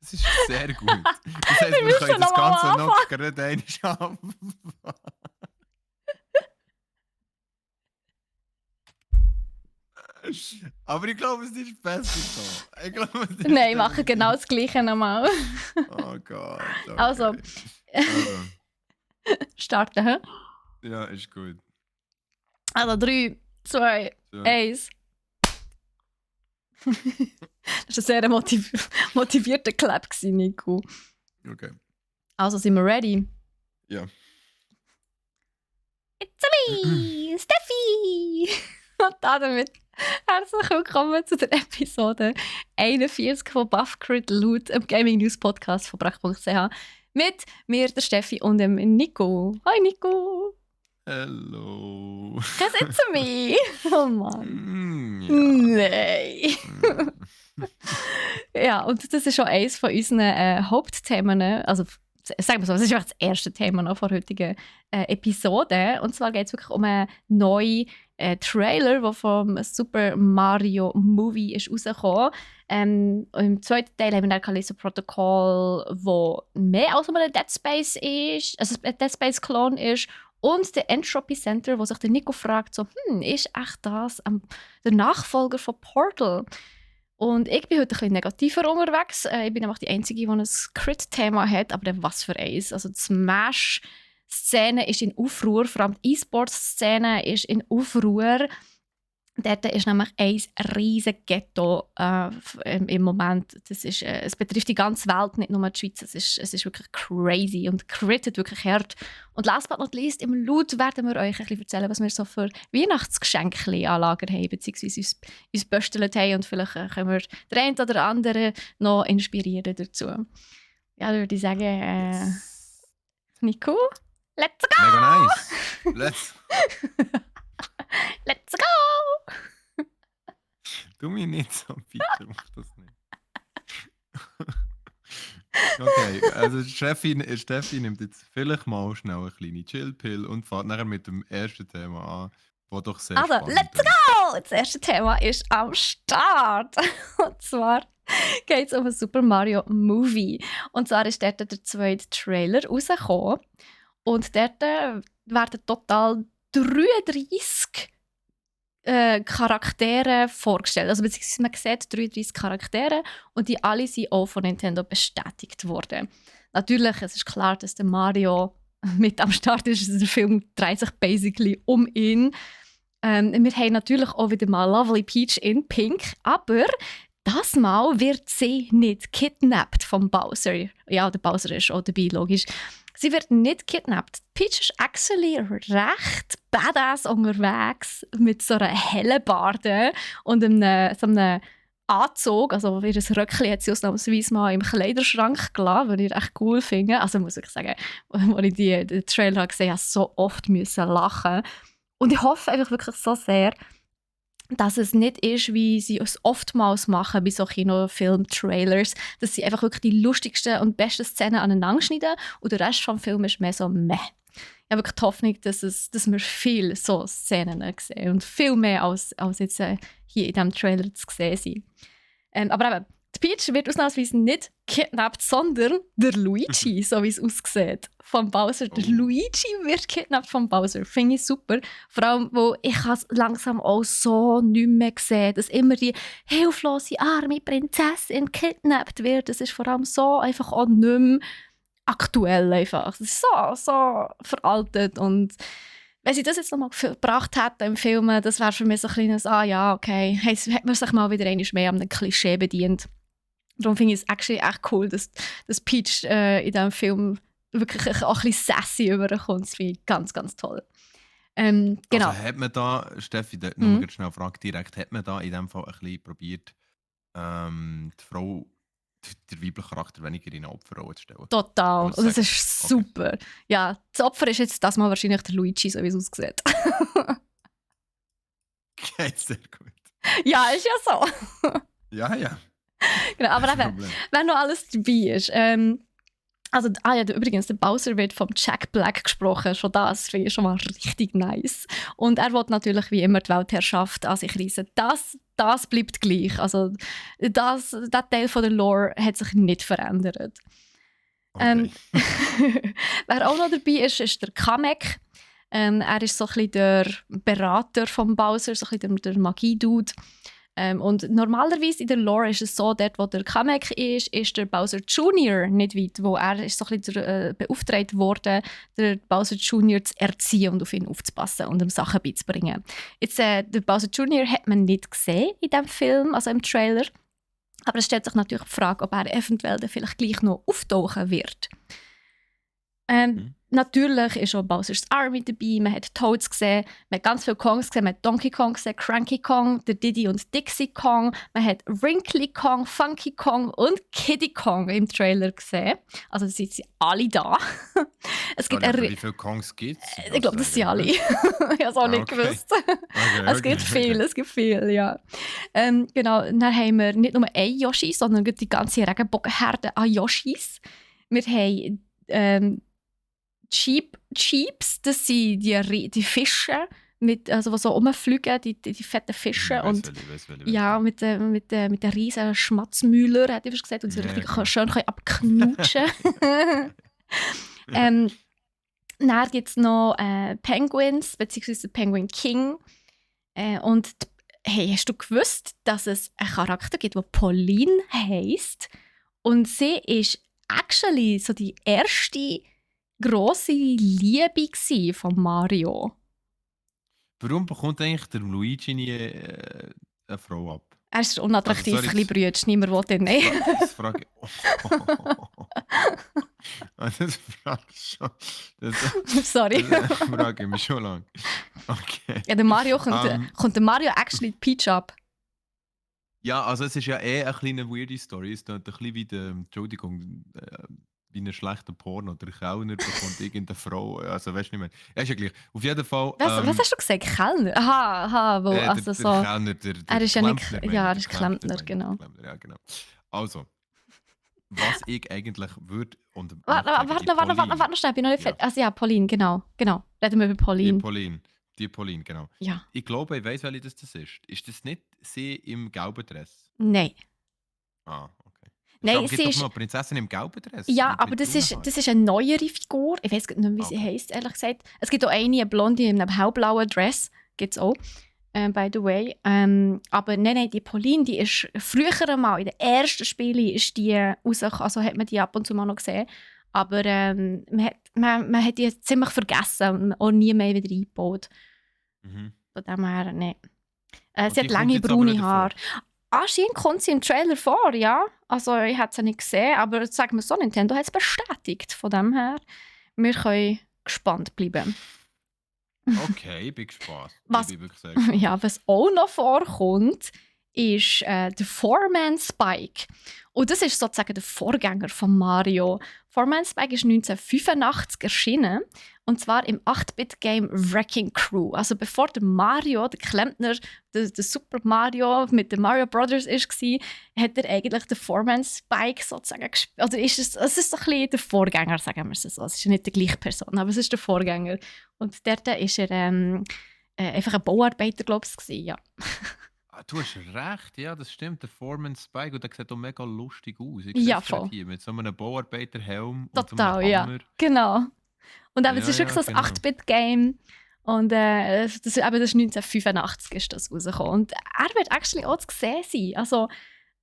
Das ist sehr gut. Das heisst, wir können das Ganze noch gerade einmal schaffen. Aber ich glaube, es ist besser so. Nein, ich mache genau das Gleiche nochmal. Oh Gott. Okay. Also. Starten, hä? Ja, ist gut. Also 3, 2, 1. Das war ein sehr motivierter Clap, Nico. Okay. Also sind wir ready? Ja. It's me, Steffi! Und damit herzlich willkommen zu der Episode 41 von Buff Crit Loot, im Gaming News Podcast von Brack.ch. Mit mir, der Steffi, und dem Nico. Hi Nico! Hello! Cause it's me! Oh Mann! Ja. Nein! Ja, und das ist schon eines von unseren Hauptthemen. Also, sagen wir so, das ist das erste Thema noch von der heutigen Episode. Und zwar geht es wirklich um einen neuen Trailer, der vom Super Mario Movie ist rausgekommen. Im zweiten Teil haben wir dann Callisto-Protokoll, wo mehr als ein Dead Space ist, also ein Dead Space-Klon ist. Und der Entropy Center, wo sich der Nico fragt, so, ist echt das der Nachfolger von Portal? Und ich bin heute ein bisschen negativer unterwegs. Ich bin nämlich die Einzige, die ein Crit-Thema hat, aber dann was für eins. Also die Smash-Szene ist in Aufruhr, vor allem die E-Sports-Szene ist in Aufruhr. Dort ist nämlich ein riesiges Ghetto im Moment. Es betrifft die ganze Welt, nicht nur die Schweiz. Es ist wirklich crazy und crittet wirklich hart. Und last but not least, im Laut werden wir euch ein bisschen erzählen, was wir so für Weihnachtsgeschenke an Lager haben, beziehungsweise uns böstelt haben. Und vielleicht können wir den einen oder anderen noch inspirieren dazu. Ja, dann würde ich sagen, Nico, let's go! Mega nice. Let's go! Tu mich nicht so, bitte, mach das nicht. Okay, also Steffi nimmt jetzt vielleicht mal schnell eine kleine Chill-Pill und fährt nachher mit dem ersten Thema an, das doch sehr Also, spannend let's go! Das erste Thema ist am Start. Und zwar geht es um einen Super Mario Movie. Und zwar ist dort der zweite Trailer rausgekommen. Und dort werden total 33 Charaktere vorgestellt. Also beziehungsweise man sieht 33 Charaktere und die alle sind auch von Nintendo bestätigt worden. Natürlich, es ist klar, dass der Mario mit am Start ist. Der Film dreht sich basically um ihn. Wir haben natürlich auch wieder mal Lovely Peach in Pink, aber das Mal wird sie nicht kidnappt vom Bowser. Ja, der Bowser ist auch dabei, logisch. Sie wird nicht kidnappt. Peach ist actually recht badass unterwegs mit so einer Hellebarde und so einem Anzug. Also ihr Röckchen hat sie ausnahmsweise mal im Kleiderschrank gelassen, was ich echt cool finde. Also muss ich sagen, als ich den Trailer gesehen habe, so oft müssen lachen. Und ich hoffe einfach wirklich so sehr, dass es nicht ist, wie sie es oftmals machen bei so Kinofilm-Trailers, dass sie einfach wirklich die lustigsten und besten Szenen aneinander schneiden und der Rest des Films ist mehr so meh. Ich habe wirklich die Hoffnung, dass wir viel so Szenen sehen und viel mehr als jetzt hier in diesem Trailer zu sehen sind. Aber eben, die Peach wird ausnahmsweise nicht kidnappt, sondern der Luigi, so wie es aussieht, vom Bowser. Der Luigi wird kidnappt vom Bowser. Finde ich super. Vor allem, wo ich es langsam auch so nicht mehr sehe, dass immer die hilflose, arme Prinzessin kidnappt wird. Das ist vor allem so einfach auch nicht mehr aktuell. Einfach. Das ist so veraltet. Und wenn sie das jetzt nochmal gebracht hätten im Film, das wäre für mich so ein kleines ja, okay, hat man sich mal wieder einmal mehr an einem Klischee bedient. Darum finde ich es actually echt cool, dass Peach in diesem Film wirklich auch ein bisschen sassy überkommt. Das finde ich ganz, ganz toll. Genau. Also hat man da, Steffi, nur ganz schnell eine Frage direkt, hat man da in dem Fall ein bisschen probiert, die Frau, der weibliche Charakter weniger in eine Opferrolle zu stellen? Total. Und das ist super. Okay. Ja, das Opfer ist jetzt das Mal wahrscheinlich der Luigi, so wie es aussieht. Okay, sehr gut. Ja, ist ja so. Ja. Genau, aber eben, wenn noch alles dabei ist. Übrigens, der Bowser wird vom Jack Black gesprochen. Schon das finde ich schon mal richtig nice. Und er will natürlich wie immer die Weltherrschaft an sich reissen. Das bleibt gleich. Also, der Teil von der Lore hat sich nicht verändert. Okay. Wer auch noch dabei ist der Kamek. Er ist so ein bisschen der Berater von Bowser, so ein bisschen der Magie-Dude. Und normalerweise in der Lore ist es so, dort wo der Kamek ist der Bowser Jr. nicht weit, wo er ist so ein bisschen beauftragt worden, der Bowser Jr. zu erziehen und auf ihn aufzupassen und ihm Sachen beizubringen. Jetzt, der Bowser Jr. hat man nicht gesehen in diesem Film, also im Trailer. Aber es stellt sich natürlich die Frage, ob er eventuell dann vielleicht gleich noch auftauchen wird. Natürlich ist auch Bowser's Army dabei, man hat Toads gesehen, man hat ganz viele Kongs gesehen, man hat Donkey Kong gesehen, Cranky Kong, der Diddy und Dixie Kong, man hat Wrinkly Kong, Funky Kong und Kiddy Kong im Trailer gesehen. Also sind sie alle da. Es gibt wie viele Kongs gibt es? Ich glaube, das sind alle. Ich habe es auch nicht gewusst. Es gibt viel, ja. Genau, dann haben wir nicht nur ein Yoshi, sondern die ganze Regenbogenherde an Yoshis. Wir haben Cheeps, das sind die Fische, die so rumfliegen, die fetten Fische. Und ja, mit den riesen Schmatzmühlern, hätte ich gesagt, und sie richtig schön abknutschen können. Dann gibt es noch Penguins, beziehungsweise Penguin King. Und hey, hast du gewusst, dass es einen Charakter gibt, der Pauline heisst? Und sie ist actually so die erste grosse Liebe von Mario. Warum bekommt eigentlich der Luigi nie eine Frau ab? Er ist Also, unattraktiv, sorry, klein Brütsch, niemand will ihn. Nein. das frage ich. Das frage ich schon. Sorry. Das frage ich mich schon lange. Okay. Ja, der Mario Ähm, kommt der Mario actually die Peach ab. Ja, also es ist ja eine kleine weirde Story. Es klingt ein bisschen wie Entschuldigung, wie ein schlechter Porno. Der Kellner bekommt irgendeine Frau. Also weißt du nicht mehr. Ja, ist ja gleich. Auf jeden Fall. Was hast du gesagt? Kellner? Aha, wo, also der so. Kellner, der Er ist ja nicht. Klempner, meine Ja, er ich, ist der Klempner, Klempner, meine ich, genau. der Klempner, ja, genau. Also, was ich eigentlich würde und Warte, möchte sagen, die warte noch schnell, ich bin noch nicht Ja. fertig. Also ja, Pauline, genau. Reden wir über Die Pauline. Pauline. Die Pauline, genau. Ja. Ich glaube, ich weiß, welche das ist. Ist das nicht sie im gelben Dress? Nein. Ah, okay. Nein, Es gibt sie doch ist. mal eine Prinzessin im gelben Dress. Ja, mit aber das braunen ist, Haaren. das ist eine neuere Figur. Ich weiß nicht mehr, wie sie Okay. heisst, ehrlich gesagt. Es gibt auch eine Blonde in einem hellblauen Dress. Gibt es auch. By the way. Aber nein, die Pauline, die ist früher einmal, in den ersten Spielen, ist die rausgekommen. Also hat man die ab und zu mal noch gesehen. Aber man hat die ziemlich vergessen und auch nie mehr wieder eingebaut. Mhm. Von dem her, nein. Und Sie die hat kommt lange jetzt aber braune nicht Haare. Anscheinend kommt sie im Trailer vor, ja. Also ich habe sie nicht gesehen, aber sagen wir so, Nintendo hat es bestätigt. Von dem her, wir können gespannt bleiben. Okay, ich bin gespannt. Was- Ich bin wirklich sehr gespannt. Ja, was auch noch vorkommt, ist der Four-Man Spike. Und das ist sozusagen der Vorgänger von Mario. Four-Man Spike ist 1985 erschienen. Und zwar im 8-Bit-Game Wrecking Crew. Also bevor der Mario, der Klempner, der Super Mario mit den Mario Brothers war, hat er eigentlich den Four-Man Spike sozusagen gespielt. Oder ist es ist ein bisschen der Vorgänger, sagen wir es so. Es ist nicht die gleiche Person, aber es ist der Vorgänger. Und dort war er einfach ein Bauarbeiter, glaube ich, ja. Du hast recht, ja, das stimmt. Der Foreman Spike, und der sieht auch mega lustig aus. Ich Ja, sehe es gerade voll. hier mit so einem Bauarbeiterhelm und so Total, einem ja. Hammer. Genau. Und eben, es Ja, ist wirklich ja, so ein genau. 8-Bit-Game. Und das ist 1985 ist das rausgekommen. Und er wird actually auch zu sehen sein. Also,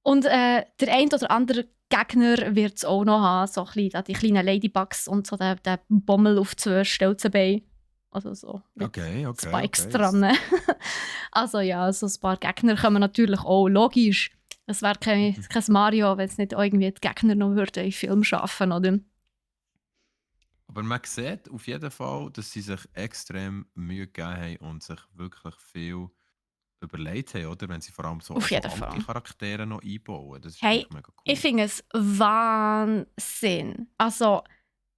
und der ein oder andere Gegner wird es auch noch haben. So ein bisschen, die kleinen Ladybugs und so der Bommel auf 2 Stelzenbeinen. Also so mit Okay. Spikes dran. Also ja, so ein paar Gegner kommen natürlich auch. Logisch. Es wäre kein Mario, wenn es nicht irgendwie die Gegner noch würden in Film schaffen, oder? Aber man sieht auf jeden Fall, dass sie sich extrem Mühe gegeben haben und sich wirklich viel überlegt haben, oder? Wenn sie vor allem so, Auf so jeden alte Fall. Charaktere noch einbauen. Das ist Hey, eigentlich mega cool. Ich finde es Wahnsinn. Also,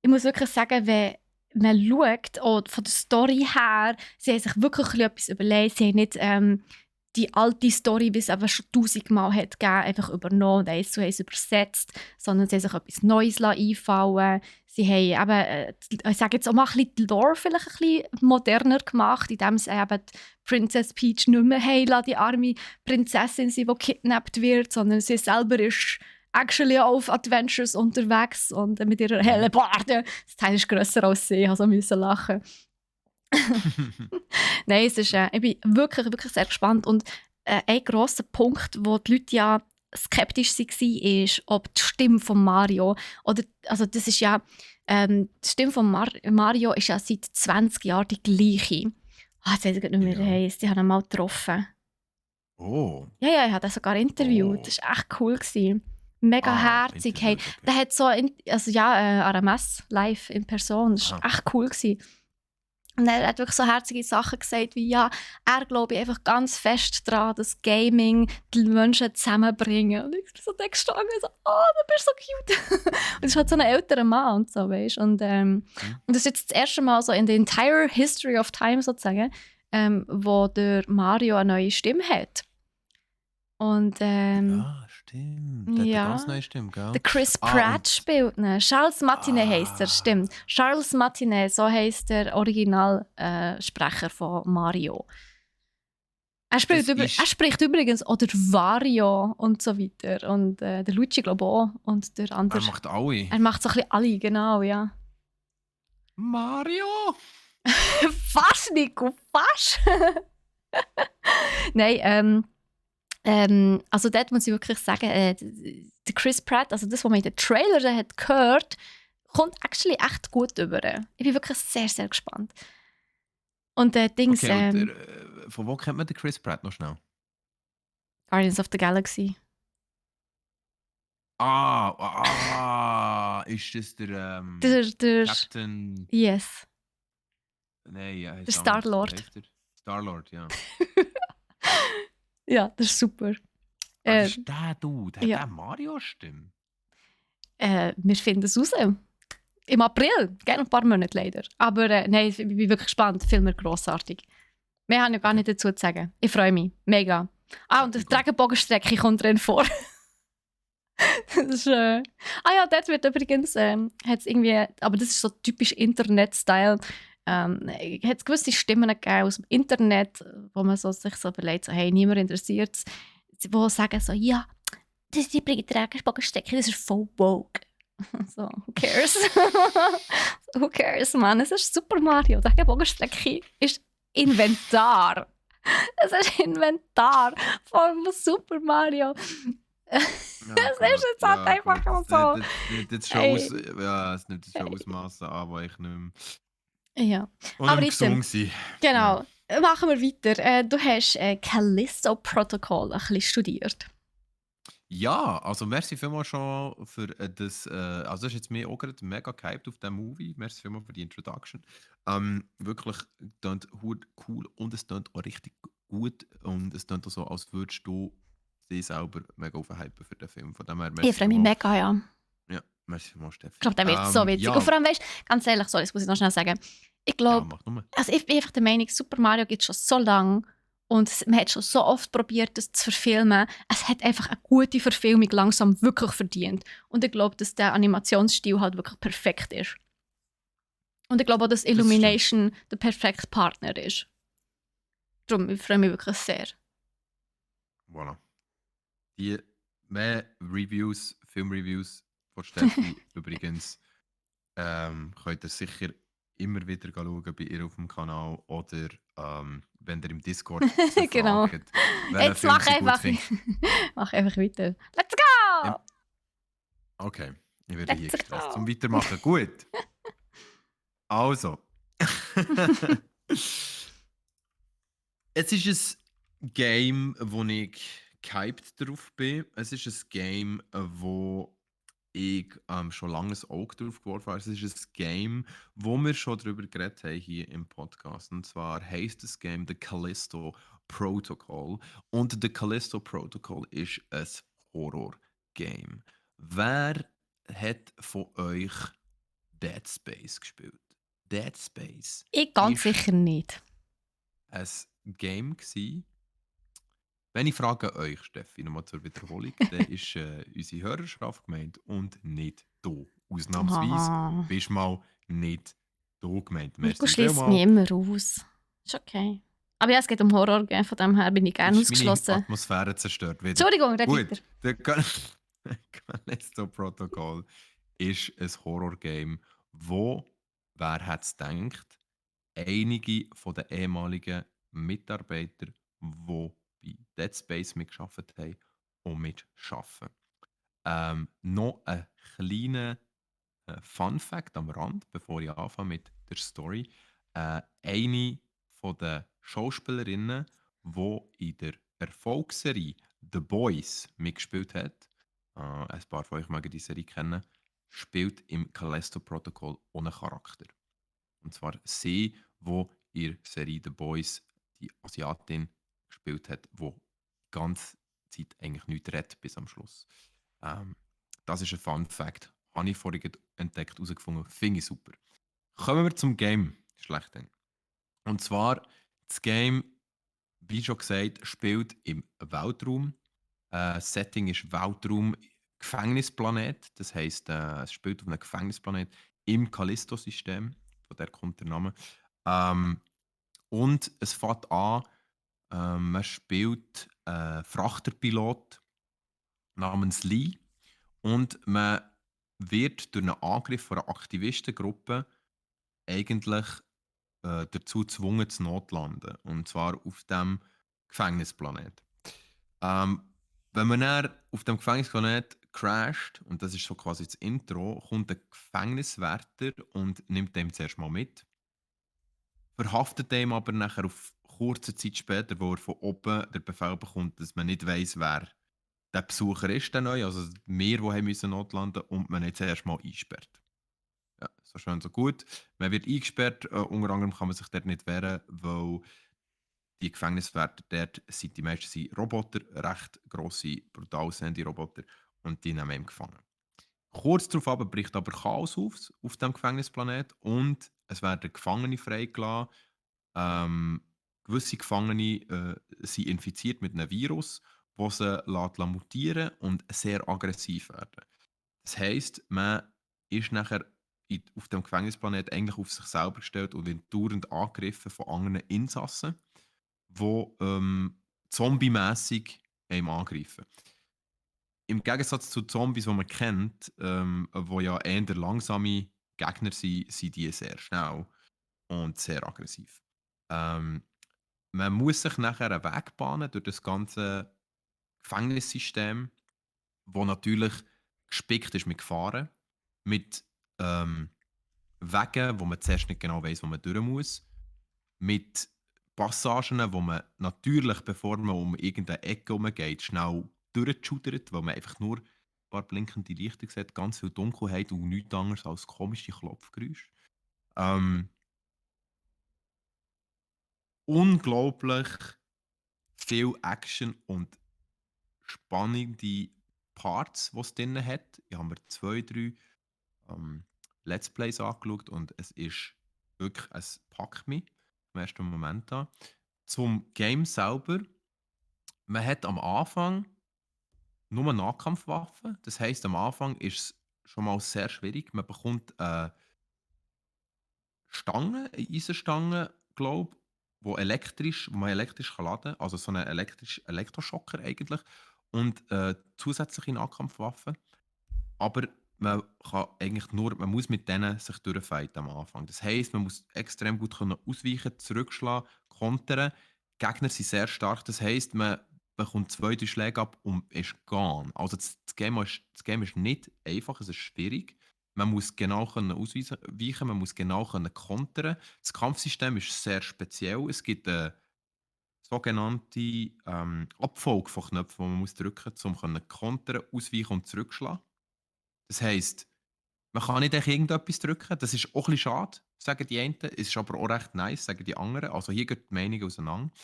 ich muss wirklich sagen, wenn man schaut, auch von der Story her, sie haben sich wirklich etwas überlegt. Sie haben nicht die alte Story, wie es aber schon 1000-mal hat gegeben, einfach übernommen und 1:1 übersetzt, sondern sie haben sich etwas Neues einfallen. Sie haben eben, ich sage jetzt auch mal ein bisschen die Lore vielleicht ein bisschen moderner gemacht, indem sie eben die Princess Peach nicht mehr heilen, die arme Prinzessin, die gekidnappt wird, sondern sie selber ist actually auf Adventures unterwegs und mit ihrer hellen Barde. Das Teil ist grösser als sie, also musste lachen. Nein, es ist, ich bin wirklich, wirklich sehr gespannt. Und ein grosser Punkt, wo die Leute ja skeptisch waren, ist, ob die Stimme von Mario, oder, also das ist ja, die Stimme von Mario ist ja seit 20 Jahren die gleiche. Jetzt weiß ich nicht mehr, wie Ja. er heisst. Die haben ihn mal getroffen. Oh. Ja, ich habe ihn sogar interviewt. Oh. Das war echt cool. Mega herzig. Hey, interviewt, okay. der hat so, RMS live in Person. Das war Aha. echt cool. Und er hat wirklich so herzige Sachen gesagt, wie ja, er glaube einfach ganz fest daran, dass Gaming die Menschen zusammenbringen. Und ich bin so da gestanden und so, oh, du bist so cute. Und es ist halt so ein älterer Mann und so, weißt du. Und das ist jetzt das erste Mal so in der entire history of time sozusagen, wo der Mario eine neue Stimme hat. Und Ja, stimmt. Der hat ja. eine ganz neue Stimme, gell? der Chris Ah, Pratt und- spielt ihn. Charles Martinet heisst er, Ah. stimmt. Charles Martinet, so heisst der Originalsprecher von Mario. Er spricht, Das ist- er spricht übrigens auch der Wario und so weiter. Und der Luigi, glaube ich, auch. Und der andere. Er macht alle. Er macht so ein bisschen alle, genau, ja. Mario! Fast, Nico, fast! Nein, also dort muss ich wirklich sagen, der Chris Pratt, also das, was man in den Trailern hat gehört, kommt actually echt gut über. Ich bin wirklich sehr, sehr gespannt. Und Dings, Okay, und von wo kennt man den Chris Pratt noch schnell? Guardians of the Galaxy. Ist das der Der Captain... yes, Nein, er der heißt anders. Wie Star-Lord. heißt der? Star-Lord, ja. Ja, das ist super. Das Äh, ist der Dude. Hat ja, der Mario-Stimme? wir finden es raus. Im April, gerne ein paar Monate leider. Aber nein, ich bin wirklich gespannt. Der Film wird grossartig. Mehr habe ich gar Okay. nicht dazu zu sagen. Ich freue mich. Mega. Und die Sehr gut. Regenbogenstrecke kommt drin vor. Das ist, ja, dort wird übrigens, hat's irgendwie, aber das ist so typisch Internet-Style, hat es gewisse Stimmen gegeben aus dem Internet, wo man so, sich so überlegt, so, hey, niemand interessiert es, die sagen so, ja, das ist die Regenbogenstrecke, das ist voll woke. So, who cares? Who cares, Mann? Es ist Super Mario. Die Regenbogenstrecke ist Inventar. Es ist Inventar von Super Mario. Ja, Das ist jetzt halt einfach gut. so. Ey. Es nimmt jetzt schon Ausmaße an, die ich nicht mehr Ja. und Aber nicht jetzt, mehr gesund sind. genau, machen wir weiter. Du hast Callisto Protocol ein bisschen studiert. Ja, also merci vielmals schon für das. Also, das ist jetzt mir auch gerade mega gehypt auf diesen Movie. Merci vielmals für die Introduction. Wirklich klingt cool und es klingt auch richtig gut. Und es klingt auch so, als würdest du sie selber mega aufhypen für den Film. Von dem her, merci Ich freue mich vielmals. mega, ja. Ja, merci vielmals, Steffi. Ich glaube, der wird so witzig. Und vor Ja, allem, weißt du, ganz ehrlich, sorry, das muss ich noch schnell sagen. Ich ja, glaube, mach nur. also ich bin einfach der Meinung, Super Mario gibt es schon so lange und man hat schon so oft probiert, das zu verfilmen. Es hat einfach eine gute Verfilmung langsam wirklich verdient. Und ich glaube, dass der Animationsstil halt wirklich perfekt ist. Und ich glaube auch, dass Das stimmt. Illumination der perfekte Partner ist. Darum ich freue mich wirklich sehr. Voilà. Die mehr Reviews, Filmreviews von Steffi übrigens könnt ihr sicher immer wieder schauen bei ihr auf dem Kanal oder wenn ihr im Discord sie Genau. fragt, welchen Jetzt Film mach sie gut einfach, findet. mach einfach weiter. Let's go! Im- Okay, ich werde hier Let's gestresst go! zum Weitermachen. Gut. Also. Es ist ein Game, wo ich gehypt drauf bin. Es ist ein Game, wo ich schon lange ein Auge drauf geworfen habe. Es ist ein Game, wo wir schon darüber geredet haben hier im Podcast. Und zwar heisst das Game The Callisto Protocol. Und The Callisto Protocol ist ein Horror-Game. Wer hat von euch Dead Space gespielt? Dead Space Ich ganz ist sicher nicht. ein Game gsi. Wenn ich frage euch, Steffi, nochmal zur Wiederholung, dann ist unsere Hörerschaft gemeint und nicht du. Ausnahmsweise Ah. bist mal nicht du gemeint. Nico Merci schließt mich vielmals. immer aus. Ist okay. Aber ja, es geht um Horror, gell? Von dem her bin ich gerne Ist meine ausgeschlossen. Atmosphäre zerstört wieder. Entschuldigung, red weiter. Gut, der Callisto Protocol ist ein Horror-Game, wo, wer hätte es gedacht, einige von den ehemaligen Mitarbeiter, die bei Dead Space mitgearbeitet haben, auch mitschaffen. Noch ein kleiner Fun Fact am Rand, bevor ich anfange mit der Story. Eine von den Schauspielerinnen, die in der Erfolgsserie The Boys mitgespielt hat, ein paar von euch mögen die Serie kennen, spielt im Callisto Protocol ohne Charakter. Und zwar sie, wo in der Serie The Boys die Asiatin gespielt hat, wo die ganze Zeit eigentlich nichts redet bis am Schluss. Ähm, Das ist ein Fun Fact. Habe ich vorhin entdeckt, herausgefunden. Finde ich super. Kommen wir zum Game. Schlecht dann. Und zwar, das Game, wie schon gesagt, spielt im Weltraum. Das Setting ist Weltraum, Gefängnisplanet. Das heisst, es spielt auf einem Gefängnisplanet im Callisto-System. Von der kommt der Name. Und es fängt an, man spielt Frachterpilot namens Lee. Und man wird durch einen Angriff von einer Aktivistengruppe eigentlich dazu gezwungen zu notlanden. Und zwar auf dem Gefängnisplanet. Ähm, Wenn man dann auf dem Gefängnisplanet crasht, und das ist so quasi das Intro, kommt der Gefängniswärter und nimmt dem zuerst mal mit. verhaftet ihn aber nachher auf kurze Zeit später, wo er von oben den Befehl bekommt, dass man nicht weiss, wer der Besucher ist, der neu, also wir, die haben müssen notlanden und man jetzt erst mal einsperrt. Ja, so schön, so gut. Man wird eingesperrt, unter anderem kann man sich dort nicht wehren, weil die Gefängniswärter dort sind die meisten sind Roboter, recht grosse, brutal aussehende Roboter und die nehmen ihn gefangen. Kurz darauf aber bricht aber Chaos auf dem Gefängnisplanet und es werden Gefangene freigelassen. Ähm, gewisse Gefangene sind infiziert mit einem Virus, das sie mutieren und sehr aggressiv werden. Das heisst, man ist nachher auf dem Gefängnisplanet eigentlich auf sich selber gestellt und wird dauernd angegriffen von anderen Insassen, die zombie-mässig einem angreifen. Im Gegensatz zu Zombies, die man kennt, wo ja eher langsame Gegner sind, sind die sehr schnell und sehr aggressiv. Ähm, man muss sich nachher einen Weg bahnen durch das ganze Gefängnissystem, wo natürlich gespickt ist mit Gefahren, mit ähm, Wegen, wo man zuerst nicht genau weiß, wo man durch muss, mit Passagen, wo man natürlich, bevor man um irgendeine Ecke herumgeht, schnell durchschudert, weil man einfach nur ein paar blinkende Lichter sieht, ganz viel Dunkelheit und nichts anderes als komische Klopfgeräusche. Ähm, unglaublich viel Action und spannende Parts, die es drin hat. Ich habe mir 2, 3 ähm, Let's Plays angeschaut und es ist wirklich, es packt mich im ersten Moment an. Zum Game selber, man hat am Anfang nur Nahkampfwaffen. Das heisst, am Anfang ist es schon mal sehr schwierig. Man bekommt Stange, eine Eisenstange, glaube wo man elektrisch kann laden kann. Also so einen Elektroschocker eigentlich. Und zusätzliche Nahkampfwaffen. Aber man muss mit denen sich durchfighten am Anfang. Das heisst, man muss extrem gut können ausweichen, zurückschlagen, kontern. Die Gegner sind sehr stark. Das heisst, man bekommt 2, 3 Schläge ab und ist gone. Also das Game ist nicht einfach, es ist schwierig. Man muss genau können ausweichen, man muss genau können kontern. Das Kampfsystem ist sehr speziell. Es gibt eine sogenannte Abfolge von Knöpfen, die man muss drücken muss, um kontern, ausweichen und zurückschlagen. Das heisst, man kann nicht einfach irgendetwas drücken. Das ist auch ein bisschen schade, sagen die einen. Es ist aber auch recht nice, sagen die anderen. Also hier gehen die Meinungen auseinander.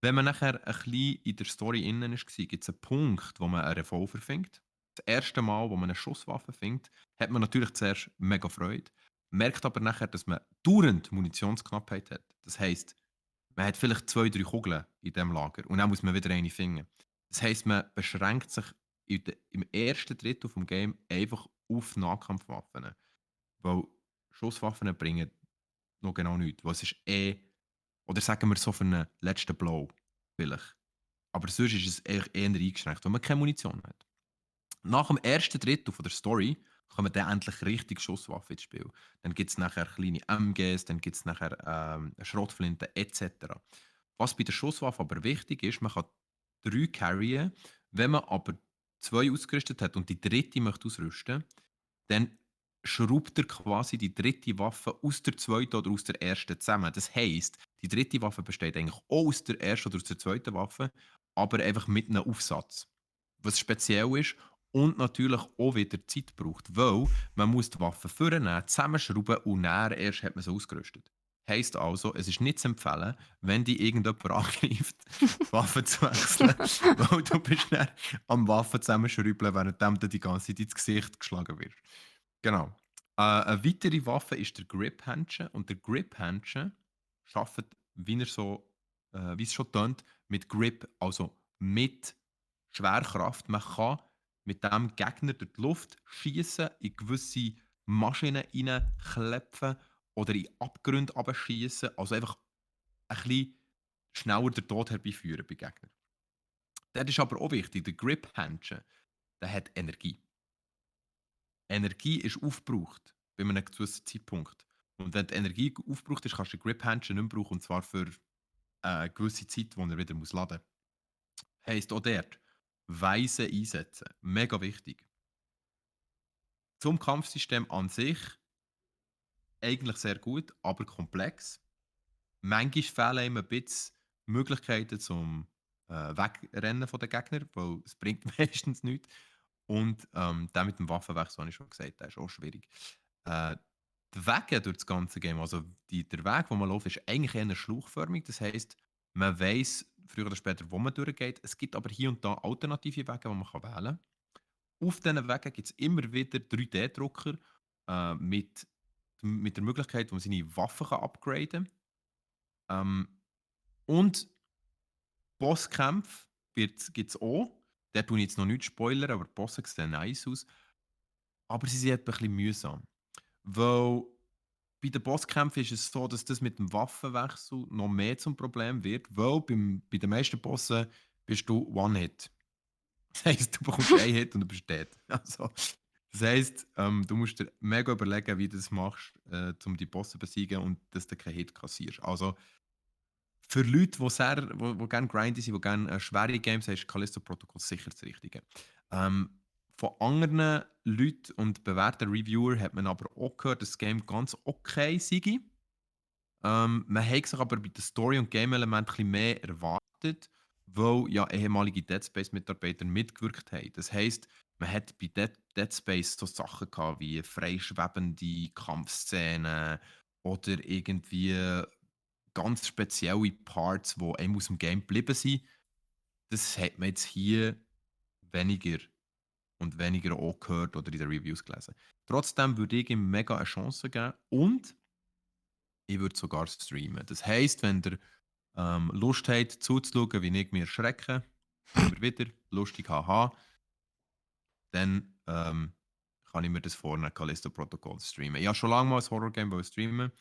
Wenn man nachher ein bisschen in der Story innen war, gibt es einen Punkt, wo man einen Revolver findet. Das erste Mal, wo man eine Schusswaffe findet, hat man natürlich zuerst mega Freude. Merkt aber nachher, dass man dauernd Munitionsknappheit hat. Das heisst, man hat vielleicht 2, 3 Kugeln in diesem Lager und dann muss man wieder eine finden. Das heisst, man beschränkt sich im ersten Drittel des Games einfach auf Nahkampfwaffen. Weil Schusswaffen bringen noch genau nichts. Weil es ist oder sagen wir so für einen letzten Blow vielleicht. Aber sonst ist es eigentlich eher eingeschränkt, weil man keine Munition hat. Nach dem ersten Drittel von der Story kommen dann endlich richtig Schusswaffen ins Spiel. Dann gibt es nachher kleine MGs, dann gibt es nachher Schrotflinten etc. Was bei der Schusswaffe aber wichtig ist, man kann 3 carryen. Wenn man aber 2 ausgerüstet hat und die dritte möchte ausrüsten, dann schraubt er quasi die dritte Waffe aus der zweiten oder aus der ersten zusammen. Das heisst, die dritte Waffe besteht eigentlich auch aus der ersten oder aus der zweiten Waffe, aber einfach mit einem Aufsatz. Was speziell ist und natürlich auch wieder Zeit braucht, weil man muss die Waffe vornehmen, zusammenschrauben und dann erst hat man sie ausgerüstet. Heisst also, es ist nicht zu empfehlen, wenn dich irgendjemand angreift, die Waffe zu wechseln, weil du bist dann am Waffen zusammenschrauben, während du die ganze Zeit ins Gesicht geschlagen wirst. Genau. Eine weitere Waffe ist der Grip-Händchen und der Grip-Händchen arbeitet, wie es schon tönt, mit Grip, also mit Schwerkraft. Man kann mit dem Gegner durch die Luft schießen, in gewisse Maschinen reinklepfen oder in Abgründe abschießen. Also einfach ein bisschen schneller den Tod herbeiführen bei Gegnern. Das ist aber auch wichtig, der Grip-Händchen, der hat Energie. Energie ist aufgebraucht bei einem gewissen Zeitpunkt. Und wenn die Energie aufgebraucht ist, kannst du den Grip-Händchen nicht mehr brauchen, und zwar für eine gewisse Zeit, die er wieder laden muss. Heisst auch dort, weise einsetzen. Mega wichtig. Zum Kampfsystem an sich eigentlich sehr gut, aber komplex. manchmal fehlen ihm ein bisschen Möglichkeiten zum Wegrennen von den Gegnern, weil es bringt meistens nichts. Und der mit dem Waffenwechsel, habe ich schon gesagt, der ist auch schwierig. Äh, die Wege durch das ganze Game, also der Weg, wo man läuft, ist eigentlich eher schlauchförmig. Das heisst, man weiß früher oder später, wo man durchgeht. Es gibt aber hier und da alternative Wege, die man wählen kann. Auf diesen Wegen gibt es immer wieder 3D-Drucker mit der Möglichkeit, wo man seine Waffen upgraden kann. Und Bosskämpfe gibt es auch. Da tue ich jetzt noch nicht spoilern, aber die Bosse sehen nice aus. Aber sie sind etwas mühsam. Weil bei den Bosskämpfen ist es so, dass das mit dem Waffenwechsel noch mehr zum Problem wird, weil bei den meisten Bossen bist du One-Hit. Das heisst, du bekommst einen Hit und du bist dead. Also, das heisst, du musst dir mega überlegen, wie du das machst, um die Bosse zu besiegen und dass du keinen Hit kassierst. Also, für Leute, die gerne grindy sind, die gerne schwere Games haben, ist Callisto Protocol sicher das Richtige. Von anderen Leuten und bewährten Reviewer hat man aber auch gehört, dass das Game ganz okay sei. Man hat sich aber bei der Story- und Game-Element ein bisschen mehr erwartet, weil ja ehemalige Dead Space-Mitarbeiter mitgewirkt haben. Das heisst, man hat bei Dead Space so Sachen gehabt wie freischwebende Kampfszenen oder irgendwie ganz spezielle Parts, die einem aus dem Game geblieben sind. Das hat man jetzt hier weniger und weniger auch gehört oder in den Reviews gelesen. Trotzdem würde ich ihm mega eine Chance geben und ich würde sogar streamen. Das heisst, wenn ihr Lust habt, zuzuschauen, wie ich mir erschrecke, immer wieder, lustig haha, dann kann ich mir das vorne Callisto Protocol streamen. Ich habe schon lange mal ein Horror-Game streamen.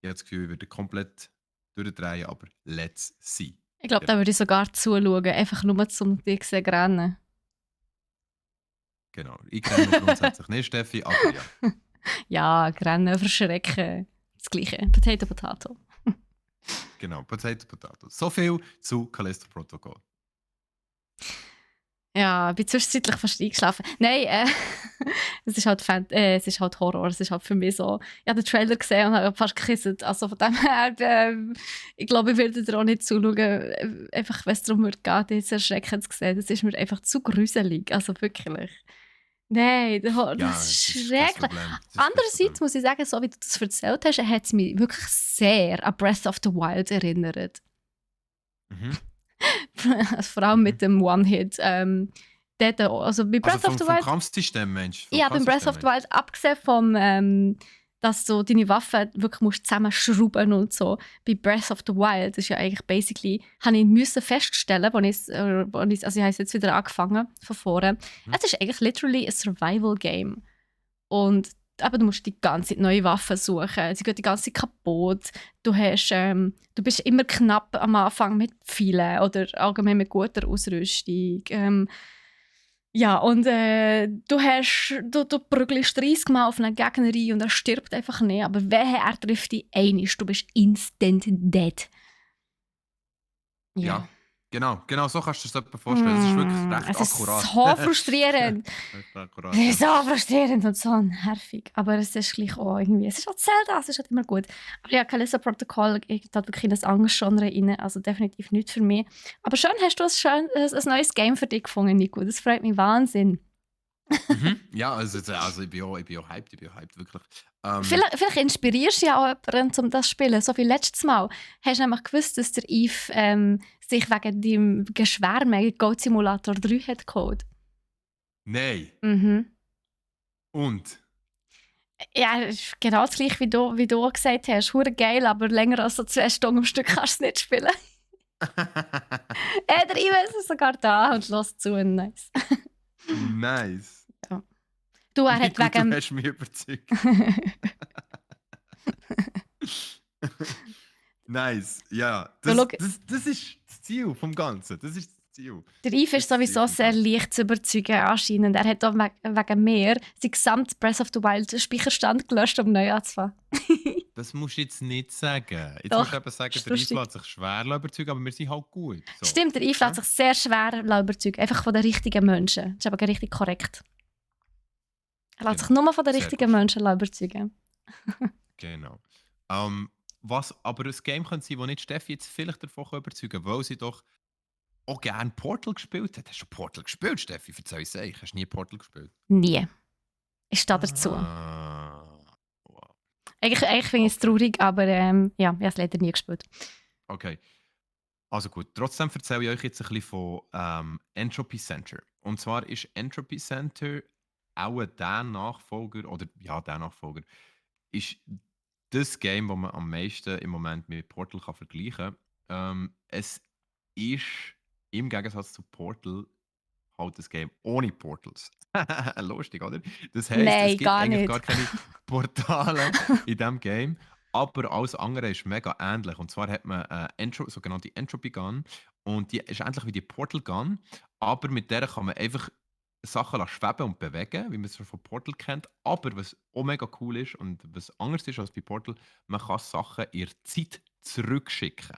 Ich habe das Gefühl, ich werde komplett durchdrehen, aber let's see. Ich glaube, da würde ich sogar zuschauen, einfach nur zum dich zu rennen. Genau. Ich renne grundsätzlich nicht, Steffi, aber ja. Ja, rennen, verschrecken. Das Gleiche. Potato, Potato. Genau, Potato, Potato. So viel zu Callisto Protocol. Ja, ich bin zwischenzeitlich fast eingeschlafen. Nein, es ist halt es ist halt Horror. Es ist halt für mich so. Ich habe den Trailer gesehen und habe fast gekisst. Also von dem her, ich glaube, ich werde da auch nicht zuschauen. Einfach, wenn es darum geht, das erschreckend zu sehen. Das ist mir einfach zu gruselig. Also wirklich. Nein, das ist schrecklich. Andererseits muss ich sagen, so wie du das erzählt hast, hat es mich wirklich sehr an Breath of the Wild erinnert. Mhm. Vor allem mit dem One-Hit. Also bei Breath of the Wild. Vom Kampfsystem, Mensch. Ja, beim Breath of the Wild, abgesehen vom, dass du deine Waffen wirklich musst zusammenschrauben und so. Bei Breath of the Wild ist ja eigentlich basically, habe ich müssen feststellen, also ich habe jetzt wieder angefangen von vorne. Es ist eigentlich literally ein Survival-Game. Und aber du musst die ganze Zeit neue Waffen suchen. Sie gehen die ganze Zeit kaputt. Du bist immer knapp am Anfang mit Pfeilen oder allgemein mit guter Ausrüstung. Ja, und du prügelst 30 Mal auf einen Gegner rein und er stirbt einfach nicht. Aber wehe, er trifft dich einmal, du bist instant dead. Ja. Genau, so kannst du dir das vorstellen. Es ist wirklich recht akkurat. Es ist so frustrierend. Es ist so frustrierend und so nervig. Aber es ist gleich auch irgendwie, es ist halt Zelda, es ist halt immer gut. Aber ja, Callisto Protocol, ich habe wirklich ein Angstgenre rein, also definitiv nicht für mich. Aber schön hast du ein neues Game für dich gefunden, Nico. Das freut mich Wahnsinn. Ja, also ich bin auch hyped, wirklich. Vielleicht inspirierst du ja auch jemanden, um das zu spielen. So wie letztes Mal. Hast du nämlich gewusst, dass der Yves sich wegen deinem Geschwärme Goat Simulator 3 hat geholt? Nein. Mhm. Und? Ja, genau das gleiche, wie du gesagt hast. Hure geil, aber länger als so 2 Stunden am Stück kannst du es nicht spielen. Der Yves ist sogar da und lässt zu. Nice. Nice. Ja. Du hast mich überzeugt. Nice, ja. Das ist das Ziel vom Ganzen. Das ist das Ziel. Der Yves ist sowieso sehr leicht zu überzeugen anscheinend. Er hat auch wegen mir sein gesamtes Breath of the Wild Speicherstand gelöscht, um neu anzufangen. Das musst du jetzt nicht sagen. Jetzt Doch, musst du eben sagen, der Yves lässt sich schwer überzeugen, aber wir sind halt gut. So. Stimmt, der Yves lässt sich sehr schwer überzeugen. Einfach von den richtigen Menschen. Das ist aber richtig korrekt. Er lässt sich nur von den richtigen Menschen überzeugen. Genau. was aber ein Game könnte sein, das nicht Steffi jetzt vielleicht davon überzeugen kann, weil sie doch auch gerne Portal gespielt hat. Hast du Portal gespielt, Steffi? Verzeih ich, hast du nie Portal gespielt? Nie. Ich stehe dazu. Wow. Eigentlich finde ich es Okay. traurig, aber ich habe es leider nie gespielt. Okay. Also gut, trotzdem erzähle ich euch jetzt ein bisschen von Entropy Center. Und zwar ist Entropy Center auch der Nachfolger, oder ja, der Nachfolger, ist das Game, das man am meisten im Moment mit Portal kann vergleichen kann. Es ist im Gegensatz zu Portal halt das Game ohne Portals. Lustig, oder? Das heisst, es Nein, gibt gar eigentlich nicht. gar keine Portale in diesem Game. Aber alles andere ist mega ähnlich. Und zwar hat man eine sogenannte Entropy Gun. Und die ist ähnlich wie die Portal Gun. Aber mit der kann man einfach Sachen schweben und bewegen, wie man es schon von Portal kennt. Aber was auch mega cool ist und was anders ist als bei Portal, man kann Sachen in der Zeit zurückschicken.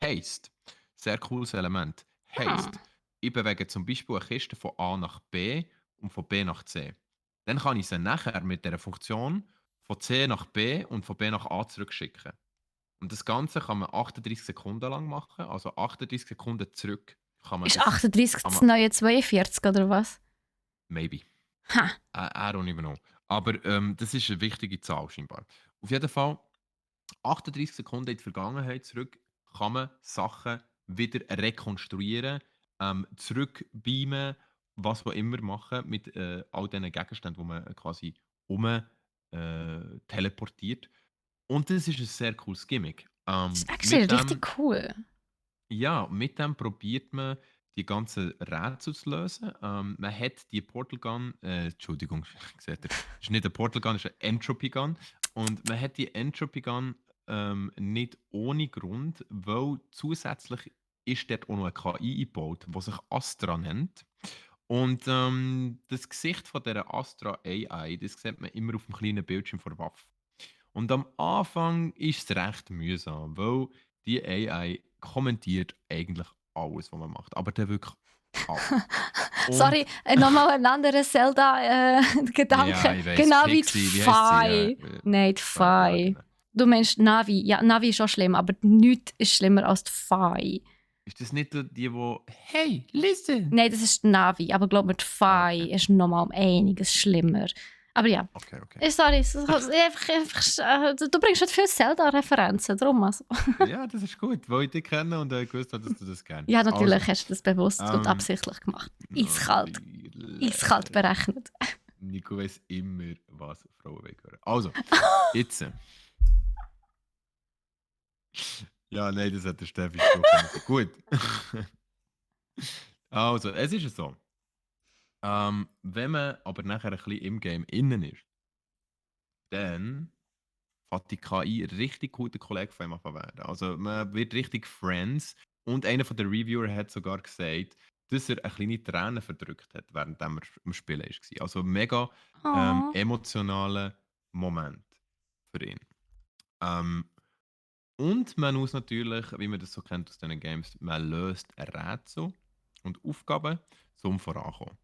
Heisst, sehr cooles Element. Hm. Heisst, ich bewege zum Beispiel eine Kiste von A nach B und von B nach C. Dann kann ich sie nachher mit der Funktion von C nach B und von B nach A zurückschicken. Und das Ganze kann man 38 Sekunden lang machen. Also 38 Sekunden zurück kann man Ist das. 38 Kann das man, neue 42 oder was? maybe. Ha. I don't even know. Aber das ist eine wichtige Zahl scheinbar. Auf jeden Fall 38 Sekunden in die Vergangenheit zurück kann man Sachen wieder rekonstruieren, zurückbeamen, was wir immer machen mit all diesen Gegenständen, die man quasi teleportiert. Und das ist ein sehr cooles Gimmick. Das ist actually Mit dem richtig cool. ja, mit dem probiert man, die ganzen Rätsel zu lösen. Man hat die Portal Gun, Entschuldigung, seht ihr, es ist nicht eine Portal Gun, es ist eine Entropy Gun. Und man hat die Entropy Gun nicht ohne Grund, weil zusätzlich ist dort auch noch eine KI eingebaut, die sich Astra nennt. Und das Gesicht von dieser Astra AI, das sieht man immer auf dem kleinen Bildschirm vor der Waffe. Und am Anfang ist es recht mühsam, weil die AI kommentiert eigentlich alles, was man macht. Aber dann wirklich alles. Sorry, Und nochmal ein anderer ja, Zelda-Gedanke. ich weiß, Genau wie die Pixie, wie heißt sie? Fei. Nein, die Ja, Fei. genau. Du meinst Navi. Ja, Navi ist schon schlimm, aber nichts ist schlimmer als die Fei. Ist das nicht die Hey, listen! Nein, das ist die Navi, aber glaub mir, die Ah, Fei okay. ist nochmal um einiges schlimmer. Aber ja, Okay, okay. sorry, du bringst nicht viele Zelda-Referenzen, darum also. Ja, das ist gut, weil ich dich kenne und gewusst habe, dass du das kennst. Ja, Also, natürlich hast du das bewusst und ähm, absichtlich gemacht. Eiskalt. Eiskalt natürlich. berechnet. Nico weiß immer, was Frauen hören. Also, jetzt. Ja, nein, das hat der Steffi Spruch müssen. Gut. Also, es ist so. Wenn man aber nachher ein bisschen im Game innen ist, dann fängt die KI richtig guter Kollege von einem an werden. Also, man wird richtig Friends. Und einer der Reviewer hat sogar gesagt, dass er eine kleine Träne verdrückt hat, während er am Spielen war. Also, mega Oh. emotionaler Moment für ihn. Ähm, Und man muss natürlich, wie man das so kennt aus diesen Games, man löst Rätsel und Aufgaben, um voranzukommen.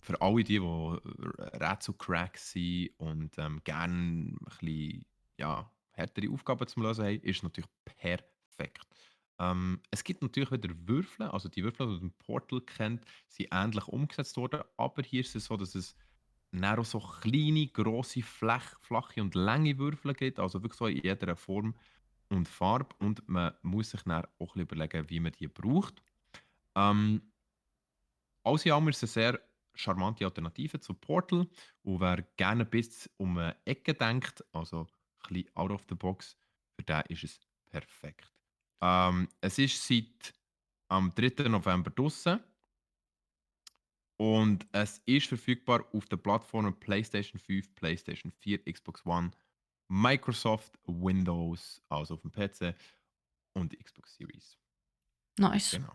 Für alle die Rätsel-Crack sind und gerne ein bisschen ja, härtere Aufgaben zum Lösen haben, ist es natürlich perfekt. Es gibt natürlich wieder Würfel, also die Würfel, die man im Portal kennt, sind ähnlich umgesetzt worden, aber hier ist es so, dass es dann auch so kleine, grosse, flache und lange Würfel gibt, also wirklich so in jeder Form und Farbe, und man muss sich dann auch ein bisschen überlegen, wie man die braucht. Ähm, Alles in allem ist es eine sehr charmante Alternative zu Portal, und wer gerne bis um eine Ecke denkt, also ein bisschen out of the box, für den ist es perfekt. Es ist seit am 3. November draussen und es ist verfügbar auf den Plattformen PlayStation 5, PlayStation 4, Xbox One, Microsoft, Windows, also auf dem PC, und Xbox Series. Nice. Genau.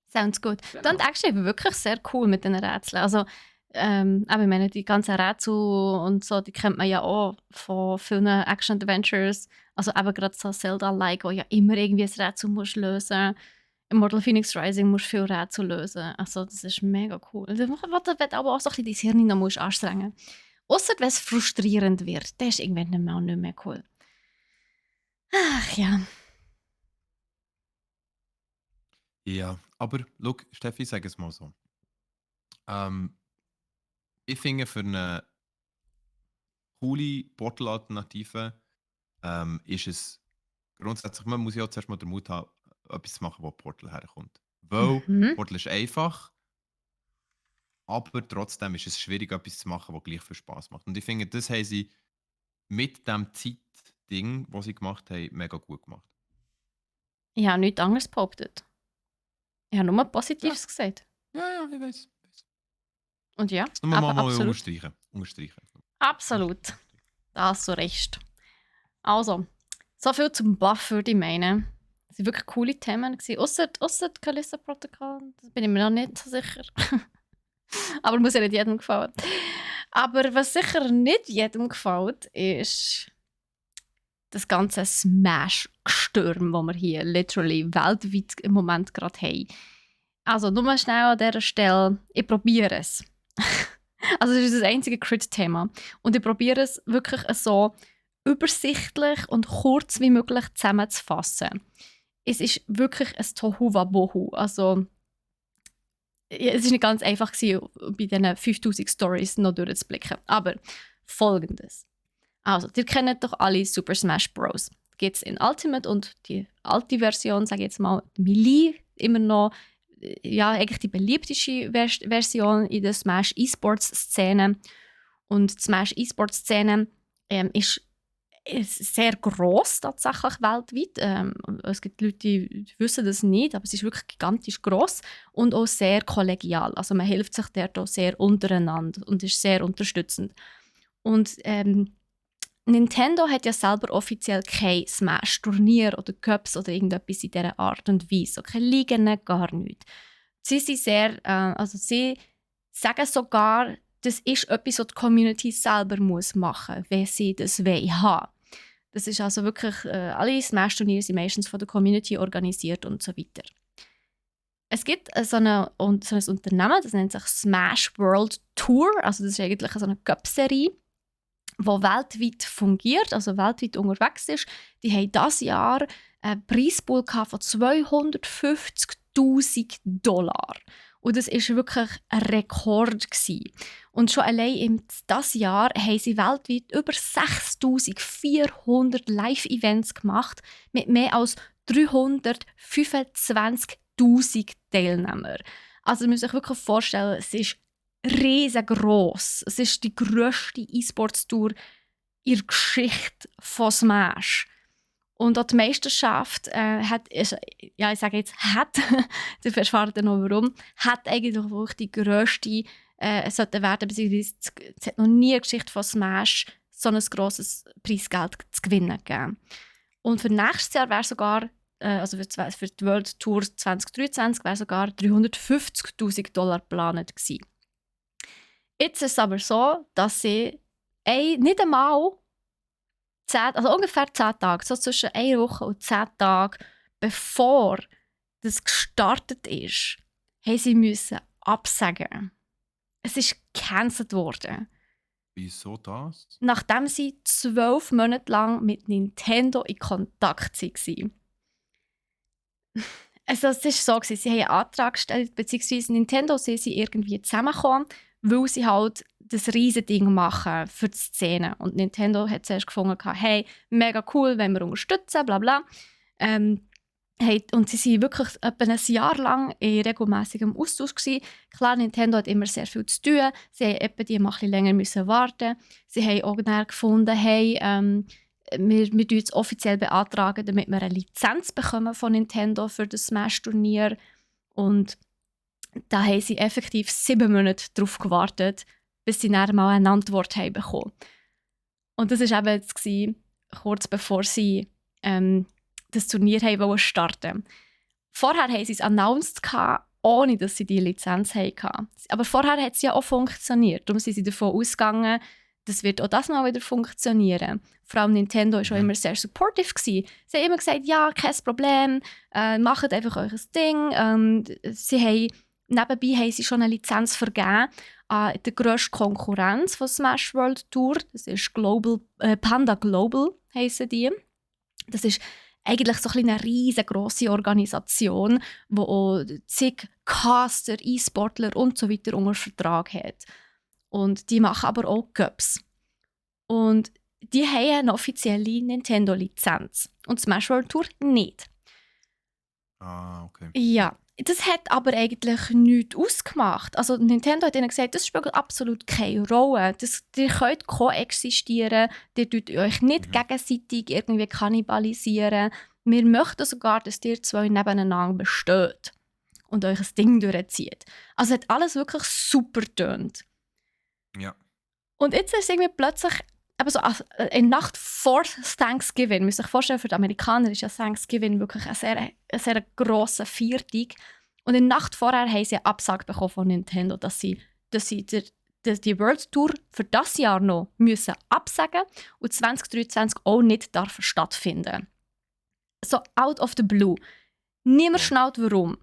Sounds gut. Genau. Dann actually wirklich sehr cool mit den Rätseln. Also, aber ich meine, die ganzen Rätsel und so, die kennt man ja auch von vielen Action-Adventures. Also eben gerade so Zelda-like, wo ja immer irgendwie ein Rätsel musst lösen. Im Mortal Phoenix Rising musst du viel Rätsel lösen. Also das ist mega cool. Da wird aber auch so ein bisschen dein Hirn noch musst anstrengen. Ausser wenn es frustrierend wird, dann ist irgendwann auch nicht mehr cool. Ach ja. Ja, aber schau, Steffi, sag es mal so. Ich finde, für eine coole Portal-Alternative ist es grundsätzlich, man muss ja auch zuerst mal den Mut haben, etwas zu machen, wo Portal herkommt. Weil Mhm. Portal ist einfach, aber trotzdem ist es schwierig, etwas zu machen, was gleich viel Spaß macht. Und ich finde, das haben sie mit dem Zeitding, was sie gemacht haben, mega gut gemacht. Ich habe nichts anderes behauptet. Ich habe nur Ja, Positives gesagt. ja, ich weiß. Und ja, Das muss man aber mal absolut. unterstreichen. Unterstreichen. Absolut. Da hast du recht. Also, so viel zum Buff würde ich meinen. Das waren wirklich coole Themen. Ausser das Callisto-Protokoll. Da bin ich mir noch nicht so sicher. Aber muss ja nicht jedem gefallen. Aber was sicher nicht jedem gefällt, ist das ganze Smash-Gestürm, das wir hier literally weltweit im Moment gerade haben. Also, nur schnell an dieser Stelle, ich probiere es. Also, das ist das einzige Crit-Thema. Und ich probiere es wirklich so übersichtlich und kurz wie möglich zusammenzufassen. Es ist wirklich ein Tohuwabohu. Also, es war nicht ganz einfach, bei diesen 5000 Stories noch durchzublicken. Aber folgendes. Also, ihr kennt doch alle Super Smash Bros. Gibt es in Ultimate und die alte Version, sage ich jetzt mal, Melee, immer noch ja, eigentlich die beliebteste Version in der Smash E-Sports-Szene. Und die Smash E-Sports-Szene ist sehr gross tatsächlich weltweit. Es gibt Leute, die wissen das nicht, aber es ist wirklich gigantisch gross und auch sehr kollegial. Also man hilft sich dort auch sehr untereinander und ist sehr unterstützend. Und Nintendo hat ja selber offiziell kein Smash-Turnier oder Cups oder irgendetwas in dieser Art und Weise. Keine Ligen, gar nichts. Sie sind sie sagen sogar, das ist etwas, was die Community selber machen muss, wenn sie das haben. Das ist also wirklich, alle Smash-Turniere sind meistens von der Community organisiert und so weiter. Es gibt so ein Unternehmen, das nennt sich Smash World Tour, also das ist eigentlich so eine Cup-Serie, die weltweit fungiert, also weltweit unterwegs ist. Die haben dieses Jahr einen Preispool von $250.000. Und das war wirklich ein Rekord. Und schon allein dieses Jahr haben sie weltweit über 6.400 Live-Events gemacht mit mehr als 325.000 Teilnehmern. Also, ihr müsst euch wirklich vorstellen, es ist riesengroß. Es ist die grösste E-Sports-Tour in der Geschichte von Smash. Und auch die Meisterschaft ihr erfahrt dann noch warum, hat eigentlich auch die grösste sollte werden, beziehungsweise es hat noch nie in der Geschichte von Smash so ein grosses Preisgeld zu gewinnen gegeben. Und für nächstes Jahr wäre sogar, also für die World Tour 2023, wäre sogar $350.000 geplant gewesen. Jetzt ist es aber so, dass sie nicht einmal ungefähr 10 Tage, so zwischen 1 Woche und 10 Tagen, bevor das gestartet ist, haben sie müssen absagen. Es ist gecancelt worden. Wieso das? Nachdem sie 12 Monate lang mit Nintendo in Kontakt waren. Also es war so, sie haben einen Antrag gestellt, beziehungsweise Nintendo sind sie irgendwie zusammengekommen, weil sie halt das riesige Ding machen für die Szene. Und Nintendo hat zuerst gefunden, hey, mega cool, wenn wir unterstützen, bla bla. Und sie waren wirklich etwa ein Jahr lang in regelmäßigem Austausch gewesen. Klar, Nintendo hat immer sehr viel zu tun. Sie mussten etwa die mal ein bisschen länger warten. Sie haben auch dann gefunden, hey, wir jetzt offiziell beantragen, damit wir eine Lizenz bekommen von Nintendo für das Smash-Turnier. Und da haben sie effektiv 7 Monate darauf gewartet, bis sie dann mal eine Antwort haben bekommen. Und das war eben jetzt kurz bevor sie das Turnier starten. Vorher haben sie es announced, ohne dass sie die Lizenz hatten. Aber vorher hat es ja auch funktioniert. Darum sind sie davon ausgegangen, das wird auch das mal wieder funktionieren. Vor allem Nintendo war auch immer sehr supportive. Sie haben immer gesagt, ja, kein Problem, macht einfach euer Ding. Sie haben nebenbei haben sie schon eine Lizenz vergeben an die grösste Konkurrenz von Smash World Tour. Das ist Panda Global, heissen die. Das ist eigentlich so eine riesengroße Organisation, die auch zig Caster, E-Sportler und so weiter unter Vertrag hat. Und die machen aber auch Cups. Und die haben eine offizielle Nintendo-Lizenz. Und Smash World Tour nicht. Ah, okay. Ja, das hat aber eigentlich nichts ausgemacht. Also Nintendo hat ihnen gesagt, das spielt absolut keine Rolle. Ihr könnt koexistieren, ihr tut euch nicht gegenseitig irgendwie kannibalisieren. Wir möchten sogar, dass ihr zwei nebeneinander besteht und euch ein Ding durchzieht. Also hat alles wirklich super getönt. Ja. Und jetzt ist es irgendwie plötzlich eben so eine Nacht vor Thanksgiving. Man muss sich vorstellen, für die Amerikaner ist ja Thanksgiving wirklich eine sehr grosse Feiertag. Und in der Nacht vorher haben sie eine Absage bekommen von Nintendo, dass sie die World Tour für das Jahr noch müssen absagen und 2023 auch nicht darf stattfinden. So out of the blue. Niemand schnallt warum.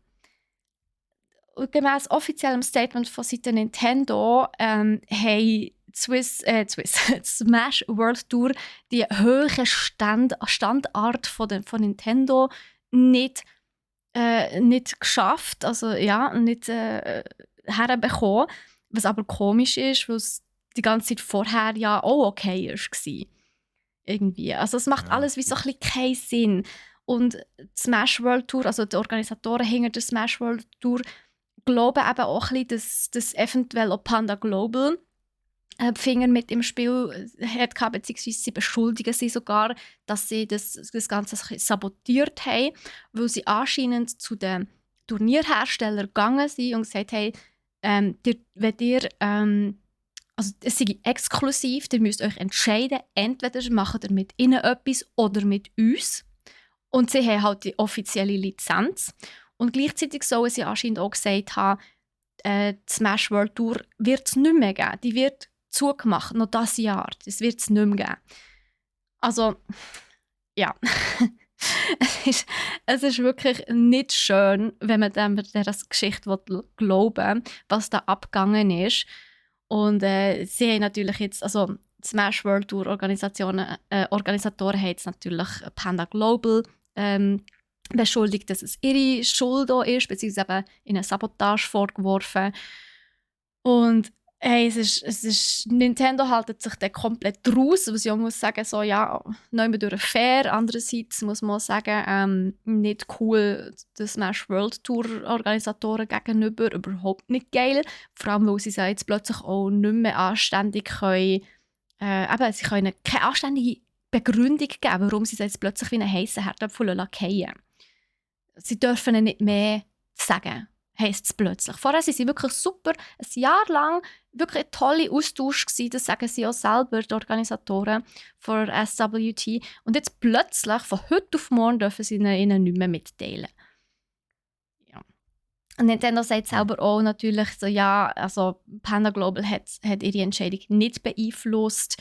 Und gemäss offiziellem Statement von Seiten Nintendo haben Smash World Tour die hohe Standard von Nintendo nicht geschafft, also ja, nicht herbekommen. Was aber komisch ist, weil es die ganze Zeit vorher ja auch okay war. Irgendwie. Also es macht alles wie so ein bisschen keinen Sinn. Und die Smash World Tour, also die Organisatoren hinter der Smash World Tour, glauben eben auch ein bisschen, dass eventuell auch Panda Global die Finger mit im Spiel hat, beziehungsweise sie beschuldigen sie sogar, dass sie das Ganze sabotiert haben, weil sie anscheinend zu den Turnierherstellern gegangen sind und gesagt haben, also es sei exklusiv, ihr müsst euch entscheiden, entweder macht ihr mit ihnen etwas oder mit uns. Und sie haben halt die offizielle Lizenz. Und gleichzeitig sollen sie anscheinend auch gesagt haben, die Smash World Tour wird es nicht mehr geben. Die wird zugemacht, noch dieses Jahr. Das wird es nicht mehr geben. Also, ja. es ist wirklich nicht schön, wenn man dieser Geschichte glauben will, was da abgegangen ist. Und sie haben natürlich jetzt, also die Smash World Tour Organisatoren haben jetzt natürlich Panda Global beschuldigt, dass es ihre Schuld ist, beziehungsweise ihnen Sabotage vorgeworfen. Und hey, Nintendo hält sich dann komplett raus, was ich auch muss sagen, so ja, nicht durch fair. Andererseits muss man auch sagen, nicht cool den Smash World Tour Organisatoren gegenüber, überhaupt nicht geil. Vor allem, weil sie ja jetzt plötzlich auch nicht mehr anständig können, sie können keine anständige Begründung geben, warum sie jetzt plötzlich wie einen heissen Herdöpfel fallen lassen. Sie dürfen ihnen nicht mehr sagen, heisst es plötzlich. Vorher waren sie wirklich super, ein Jahr lang wirklich ein toller Austausch gewesen, das sagen sie auch selber, die Organisatoren von SWT. Und jetzt plötzlich, von heute auf morgen, dürfen sie ihnen nicht mehr mitteilen. Ja. Und Nintendo sagt selber auch natürlich so, ja, also Panda Global hat ihre Entscheidung nicht beeinflusst.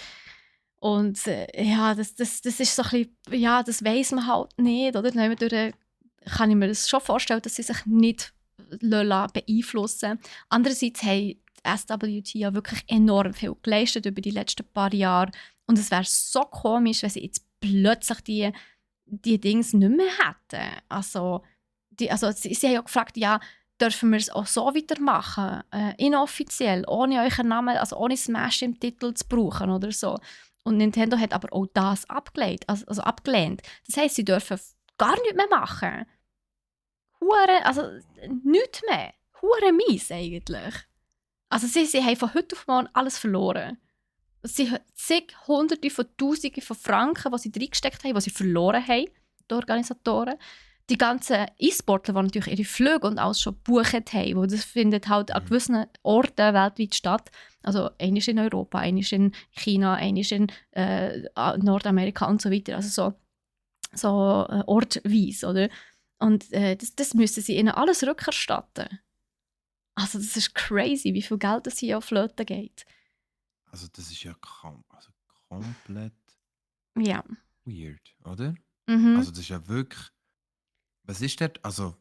Und ja, das ist so ein bisschen, ja, das weiss man halt nicht, oder? Dadurch kann ich mir das schon vorstellen, dass sie sich nicht beeinflussen lassen. Andererseits haben die SWT ja wirklich enorm viel geleistet über die letzten paar Jahre. Und es wäre so komisch, wenn sie jetzt plötzlich die Dinge nicht mehr hätten. Also sie haben ja gefragt, ja, dürfen wir es auch so weitermachen, inoffiziell, ohne euren Namen, also ohne Smash im Titel zu brauchen oder so. Und Nintendo hat aber auch das abgelehnt. Also abgelehnt. Das heisst, sie dürfen gar nichts mehr machen. Also nichts mehr. Hure mies eigentlich. Also sie haben von heute auf morgen alles verloren. Sie haben zig Hunderte von Tausenden von Franken, die sie reingesteckt haben, die sie verloren haben, die Organisatoren. Die ganzen E-Sportler, die natürlich ihre Flüge und alles schon gebucht haben, weil das findet halt an gewissen Orten weltweit statt. Also einmal in Europa, einmal in China, einmal in Nordamerika und so weiter. Also so ortweise, oder? Und das müssen sie ihnen alles rückerstatten. Also das ist crazy, wie viel Geld das hier auf Flöten geht. Also das ist ja komplett Ja. weird, oder? Mhm. Also das ist ja wirklich... Was ist dort? Also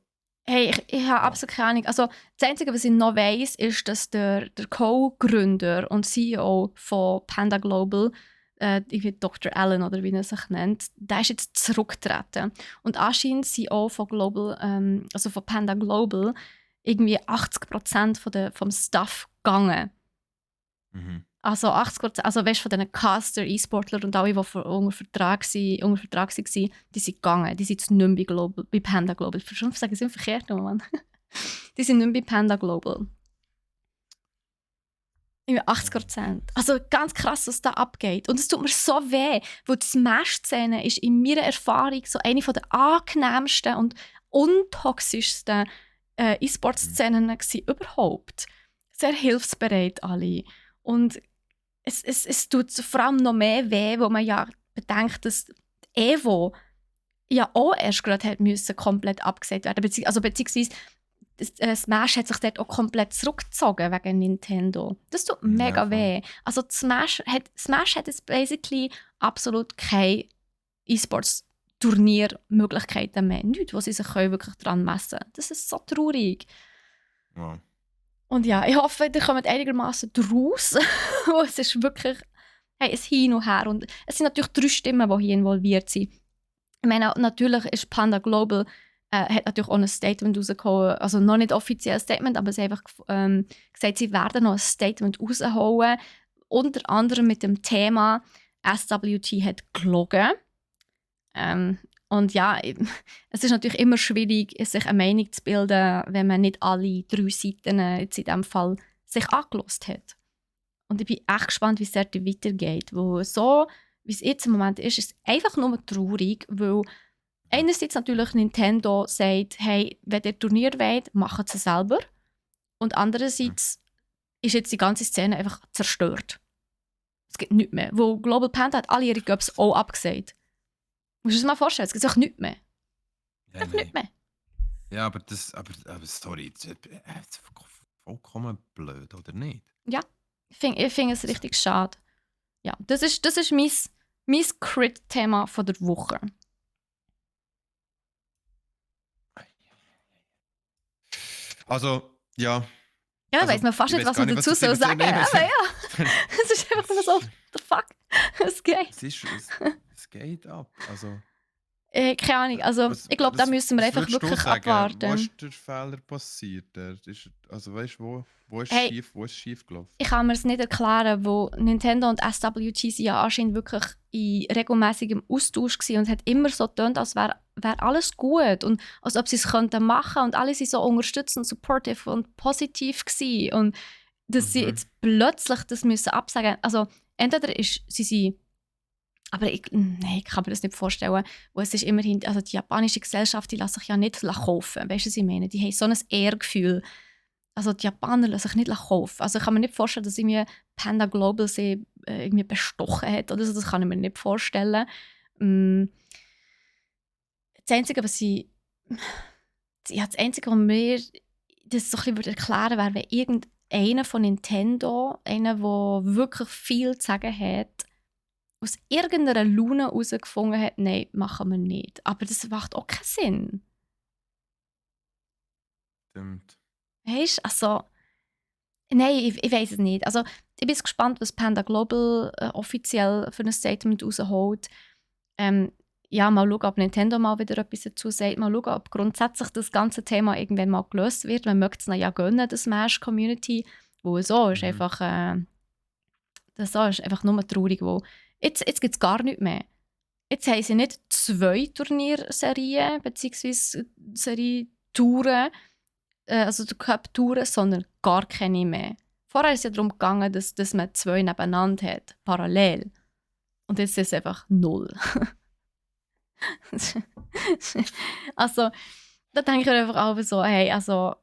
Hey, ich habe absolut keine Ahnung. Also, das Einzige, was ich noch weiss, ist, dass der Co-Gründer und CEO von Panda Global, irgendwie Dr. Allen oder wie er sich nennt, der ist jetzt zurückgetreten. Und anscheinend CEO von Global, also von Panda Global, irgendwie 80% vom Staff gegangen. Mhm. Also 80%, also weißt, von diesen Caster, E-Sportler und alle, die unter Vertrag waren, die sind gegangen. Die sind jetzt nicht mehr bei Panda Global. Ich würde sagen, sie sind verkehrt, Mann. Die sind nicht mehr bei Panda Global. Irgendwie 80%. Also ganz krass, was da abgeht. Und es tut mir so weh, weil die Smash-Szene ist in meiner Erfahrung so eine der angenehmsten und untoxischsten E-Sport-Szenen überhaupt. Sehr hilfsbereit alle. Und es tut vor allem noch mehr weh, wo man ja bedenkt, dass Evo ja auch erst gerade hat müssen komplett abgesagt werden. Beziehungsweise Smash hat sich dort auch komplett zurückgezogen wegen Nintendo. Das tut mega voll. weh. Also Smash hat jetzt basically absolut keine E-Sports-Turniermöglichkeiten mehr. Nichts, wo sie sich wirklich dran messen können. Das ist so traurig. Wow. Und ja, ich hoffe, ihr kommt einigermaßen draus. Es ist wirklich ein Hin und Her. Und es sind natürlich 3 Stimmen, die hier involviert sind. Ich meine, natürlich ist Panda Global hat natürlich auch ein Statement rausgehauen. Also noch nicht offiziell ein Statement, aber sie haben einfach gesagt, sie werden noch ein Statement raushauen. Unter anderem mit dem Thema SWT hat gelogen. Und ja, es ist natürlich immer schwierig, sich eine Meinung zu bilden, wenn man nicht alle 3 Seiten jetzt in diesem Fall sich angelost hat. Und ich bin echt gespannt, wie es dort weitergeht. Weil so, wie es jetzt im Moment ist es einfach nur traurig, weil einerseits natürlich Nintendo sagt, hey, wenn ihr Turnier wollt, macht es selber. Und andererseits ist jetzt die ganze Szene einfach zerstört. Es gibt nichts mehr. Wo Global Panda hat alle ihre Cups auch abgesagt. Musst du dir das mal vorstellen, es gibt auch nichts mehr. Ja, Einfach nichts mehr. Ja, aber sorry, das ist vollkommen blöd, oder nicht? Ja, ich finde es richtig schade. Ja, das ist mein Crit-Thema von der Woche. Also, ja. Ja, Also, weiss man fast ich nicht, weiss was gar man nicht, was dazu ich soll dazu sagen. nehmen Aber soll. ja, es ist einfach nur so, the fuck, es geht. Es geht ab. Also, Keine Ahnung, also ich glaube, da müssen wir einfach würdest du wirklich sagen, wo abwarten. ist der Fehler passiert? Also, weißt du, wo ist Hey, schief gelaufen? ich kann mir es nicht erklären, wo Nintendo und SWT sind ja anscheinend wirklich in regelmäßigem Austausch gewesen und es hat immer so getönt, als wäre alles gut und als ob sie es könnten machen und alle sind so unterstützend, supportive und positiv gewesen. Und dass sie jetzt plötzlich das müssen absagen. Also entweder sie aber ich kann mir das nicht vorstellen, wo es ist immerhin, also die japanische Gesellschaft, die lässt sich ja nicht kaufen, weißt du, was ich meine? Die haben so ein Ehrgefühl. Also die Japaner lassen sich nicht kaufen. Also ich kann mir nicht vorstellen, dass irgendwie Panda Global sie irgendwie bestochen hat oder so. Das kann ich mir nicht vorstellen. Das Einzige, das Einzige, was mir das so ein bisschen erklären würde, wäre, wenn irgendeiner von Nintendo, einer, der wirklich viel zu sagen hat, aus irgendeiner Laune herausgefunden hat, nein, machen wir nicht. Aber das macht auch keinen Sinn. Stimmt. Weißt du, also nein, ich weiß es nicht. Also, ich bin gespannt, was Panda Global offiziell für ein Statement rausholt. Ja, mal schauen, ob Nintendo mal wieder etwas dazu sagt. Mal schauen, ob grundsätzlich das ganze Thema irgendwann mal gelöst wird. Man möchte es ihnen ja gönnen, der Smash-Community. Wo so ist einfach das so ist einfach nur traurig. Wo jetzt gibt es gar nichts mehr. Jetzt haben sie nicht 2 Turnierserien bzw. Serietouren, also die Cup-Touren, sondern gar keine mehr. Vorher ist es ja darum gegangen, dass man 2 nebeneinander hat, parallel. Und jetzt ist es einfach 0. Also, da denke ich mir einfach auch so, hey, also,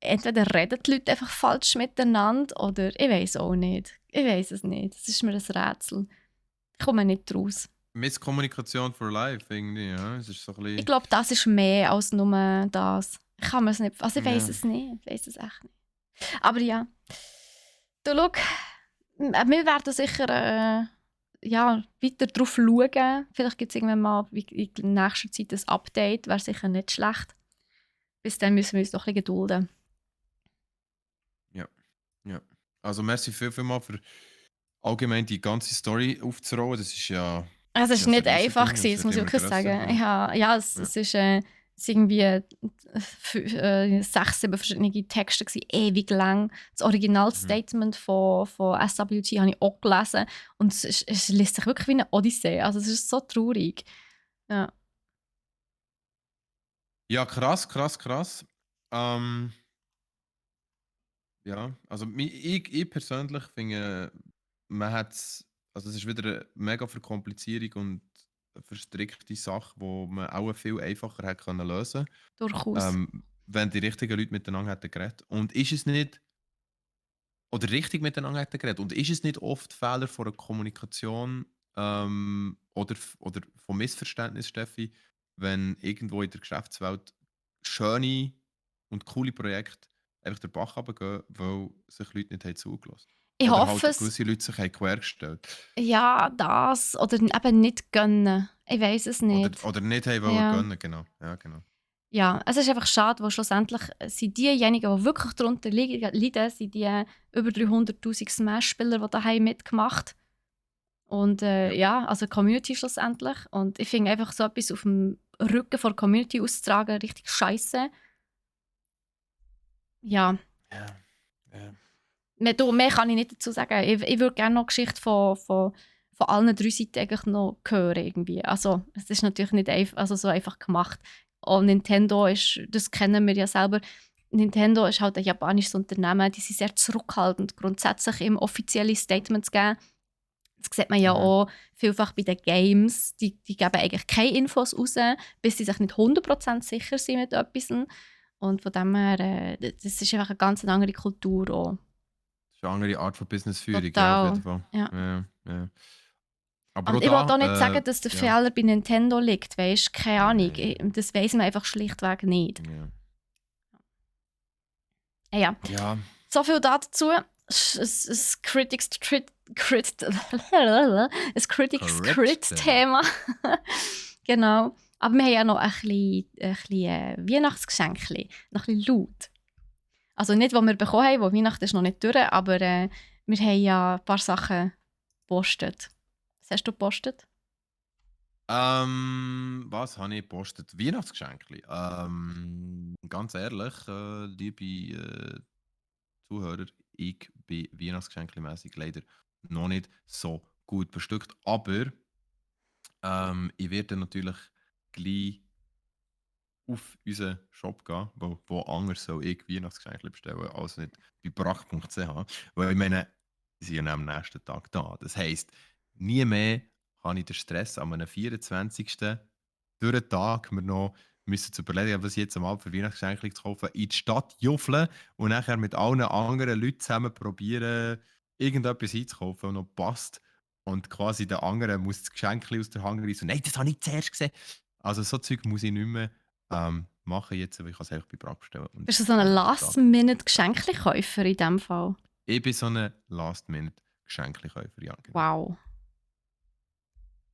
entweder reden die Leute einfach falsch miteinander oder ich weiß auch nicht. Ich weiß es nicht. Das ist mir ein Rätsel. Ich komme nicht raus. Misskommunikation for life, irgendwie, ja. Es ist so ein bisschen... Ich glaube, das ist mehr als nur das. Ich kann mir es nicht... Also ich weiß Ja. es nicht. Ich weiß es echt nicht. Aber ja. Du, schau, wir werden sicher weiter drauf schauen. Vielleicht gibt es irgendwann mal in nächster Zeit ein Update. Wäre sicher nicht schlecht. Bis dann müssen wir uns doch ein bisschen gedulden. Ja, ja. Also merci viel mal für allgemein die ganze Story aufzurollen. Das ist ja, Also es ja war nicht ein einfach, Riesending und gewesen, es das wird muss ich immer wirklich grösser. sagen. Ja. Ja, Ja. es ist irgendwie 6, 7 verschiedene Texte, gewesen, ewig lang. Das Originalstatement von SWT habe ich auch gelesen. Und es liest sich wirklich wie eine Odyssee. Also es ist so traurig. Ja. Ja, krass. Ähm, ja, also ich persönlich finde, man hat also es ist wieder eine mega Verkomplizierung und eine verstrickte Sache, wo man auch viel einfacher hätte können lösen, Durchaus. wenn die richtigen Leute miteinander hätten geredet. Und ist es nicht oder richtig miteinander hätten geredet. Und ist es nicht oft Fehler von der Kommunikation oder vom Missverständnis, Steffi, wenn irgendwo in der Geschäftswelt schöne und coole Projekte einfach den Bach runtergehen, weil sich Leute nicht haben zugelassen Ich oder hoffe halt es, gewisse Leute sich haben quergestellt ja, das. Oder eben nicht gönnen. Ich weiß es nicht. oder nicht haben wollen Ja. gönnen, genau. Ja, genau. Ja, es ist einfach schade, weil schlussendlich sind diejenigen, die wirklich darunter leiden, sind die über 300'000 Smash-Spieler, die daheim mitgemacht. Und Ja. ja, also die Community schlussendlich. Und ich finde einfach so etwas auf dem Rücken von der Community auszutragen richtig scheiße. Ja, Ja. Ja. mehr kann ich nicht dazu sagen. Ich würde gerne noch die Geschichte von allen 3 Seiten eigentlich noch hören. Irgendwie. Also, es ist natürlich nicht also so einfach gemacht. Und Nintendo ist, das kennen wir ja selber, Nintendo ist halt ein japanisches Unternehmen, die sind sehr zurückhaltend, grundsätzlich im offizielle Statements geben. Das sieht man ja Mhm. auch vielfach bei den Games. Die geben eigentlich keine Infos raus, bis sie sich nicht 100% sicher sind mit etwas. Und von dem her, das ist einfach eine ganz andere Kultur auch. Das ist eine andere Art von Businessführung, ja, auf jeden Total, Fall. ja. Ja. Aber auch Und ich will auch nicht da, sagen, dass der ja. Fehler bei Nintendo liegt, weißt? Keine Ahnung. Nein. Das weiss man einfach schlichtweg nicht. Ja. Ja, Ja. so viel dazu. Ein Critics Crit-Thema. Genau. Aber wir haben ja noch ein bisschen Weihnachtsgeschenke. Noch ein bisschen laut. Also nicht, was wir bekommen haben, weil Weihnachten ist noch nicht durch, aber wir haben ja ein paar Sachen gepostet. Was hast du gepostet? Was habe ich gepostet? Weihnachtsgeschenkli. Ganz ehrlich, liebe Zuhörer, ich bin Weihnachtsgeschenkli-mässig leider noch nicht so gut bestückt. Aber ich werde natürlich gleich auf unseren Shop gehen, wo anders soll ich Weihnachtsgeschenke bestellen, als nicht bei brack.ch. Weil ich meine, sie sind ja am nächsten Tag da. Das heisst, nie mehr kann ich den Stress an einem 24. durch den Tag mir noch müssen zu überlegen, was ich jetzt am Abend für Weihnachtsgeschenke zu kaufen, in die Stadt juffeln und nachher mit allen anderen Leuten zusammen probieren, irgendetwas einzukaufen, was noch passt. Und quasi der andere muss das Geschenk aus der Hand reißen. Nein, das habe ich zuerst gesehen. Also so Zeug muss ich nicht mehr machen jetzt, aber ich kann es einfach bei Brack bestellen. Und Bist du so ein am nächsten Tag. Last-Minute-Geschenkkäufer in diesem Fall? Ich bin so ein Last-Minute-Geschenkkäufer, ja. Genau. Wow.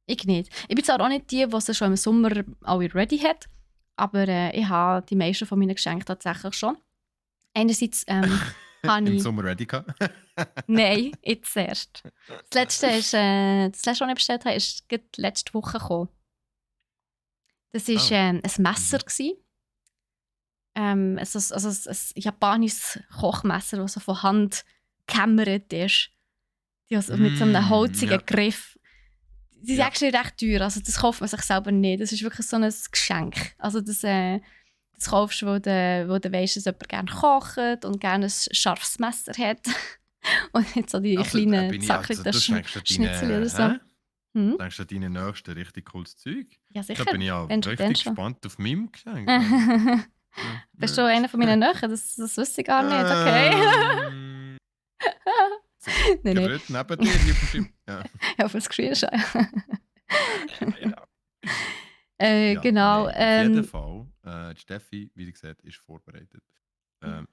Ich nicht. Ich bin zwar auch nicht die, die sie schon im Sommer alle ready hat, aber ich habe die meisten von meinen Geschenken tatsächlich schon. Einerseits habe Im ich... Sommer ready gehabt. Nein, jetzt erst. Das letzte, was ich bestellt habe, ist gerade letzte Woche gekommen. Das war Oh. ein Messer. Also ein japanisches Kochmesser, das so von Hand gehämmert ist. Also mit so einem holzigen Ja. Griff. Die sind Ja. actually recht teuer, also das kauft man sich selber nicht. Das ist wirklich so ein Geschenk. Also das kaufst du, weil du weisst, dass jemand gerne kocht und gerne ein scharfes Messer hat. Und nicht so die kleinen zackigen Schnitzel oder so. Hm? Denkst du an deinen nächsten richtig cooles Zeug? Ja, sicher. Da bin ich ja Wenn schon, dann richtig schon. gespannt auf meinem Geschenk. Ja. Bist du einer von meinen Nächten? Das wüsste ich gar nicht, okay. Nein, nein. Gerät neben dir, wie auf dem Film. Ja. Ja, auf das Screenshot. Ja, Genau. nein, auf jeden Fall. Die Steffi, wie gesagt, ist vorbereitet.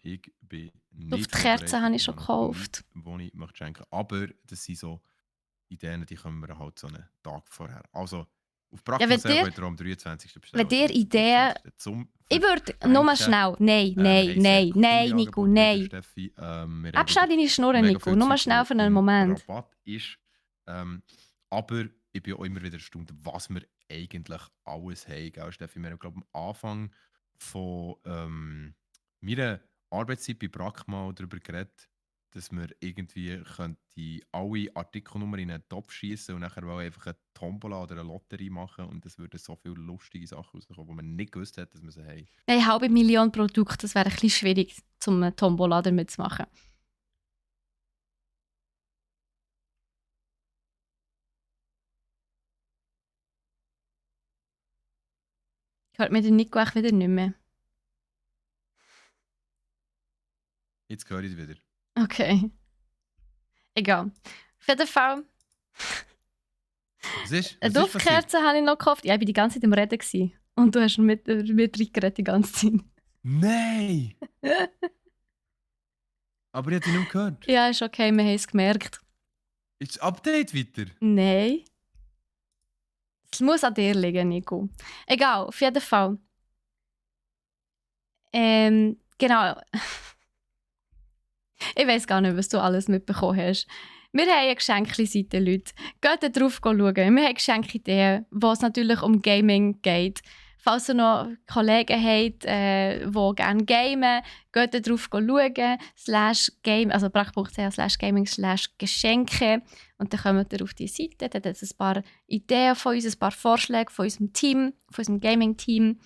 Ich bin nicht Auf die Kerzen habe ich schon gekauft. gekauft. Die ich möchte schenken. Aber das sind so Ideen, die kommen wir halt so einen Tag vorher. Also, Auf Ja, wenn Praxismuseum dir- könnt ihr am 23. bestellen. wenn dir Ideen- Zum Ich würde nur schnell. Nein, Nico, nein. Steffi. Wir haben Abschau wieder deine Schnurren, mega Nico. viel Nur Zeug, schnell wo für einen im Moment. Rabatt ist. Aber ich bin auch immer wieder erstaunt, was wir eigentlich alles haben. Gell, Steffi? Wir haben, glaube ich, am Anfang von meiner Arbeitszeit bei Brack mal darüber geredet, dass wir irgendwie könnte alle Artikelnummern in einen Topf schießen und nachher wollen einfach eine Tombola oder eine Lotterie machen und es würden so viele lustige Sachen rauskommen, wo man nicht gewusst hat, dass wir sie haben. Eine halbe Million Produkte, das wäre ein bisschen schwierig, zum Tombola damit zu machen. Hört mir den Nico auch wieder nicht mehr. Jetzt höre ich es wieder. Okay. Egal. Auf jeden Fall, Was ist? eine Was ist passiert? Duftkerze habe ich noch gekauft. Ja, ich war die ganze Zeit am Reden. Gewesen. Und du hast mit reingeredet die ganze Zeit. Nein! Aber ich habe dich nicht gehört. Ja, ist okay, wir haben es gemerkt. Ist das Update weiter? Nein. Es muss an dir liegen, Nico. Egal, auf jeden Fall. Genau. Ich weiß gar nicht, was du alles mitbekommen hast. Wir haben eine Geschenkseite, Leute. Geht da drauf schauen. Wir haben Geschenkideen, wo es natürlich um Gaming geht. Falls ihr noch Kollegen habt, die gerne gamen, geht da drauf schauen. /game, also brach.ch/gaming/Geschenke. Und dann kommt ihr auf die Seite. Dort hat es ein paar Ideen von uns, ein paar Vorschläge von unserem Team, von unserem Gaming-Team,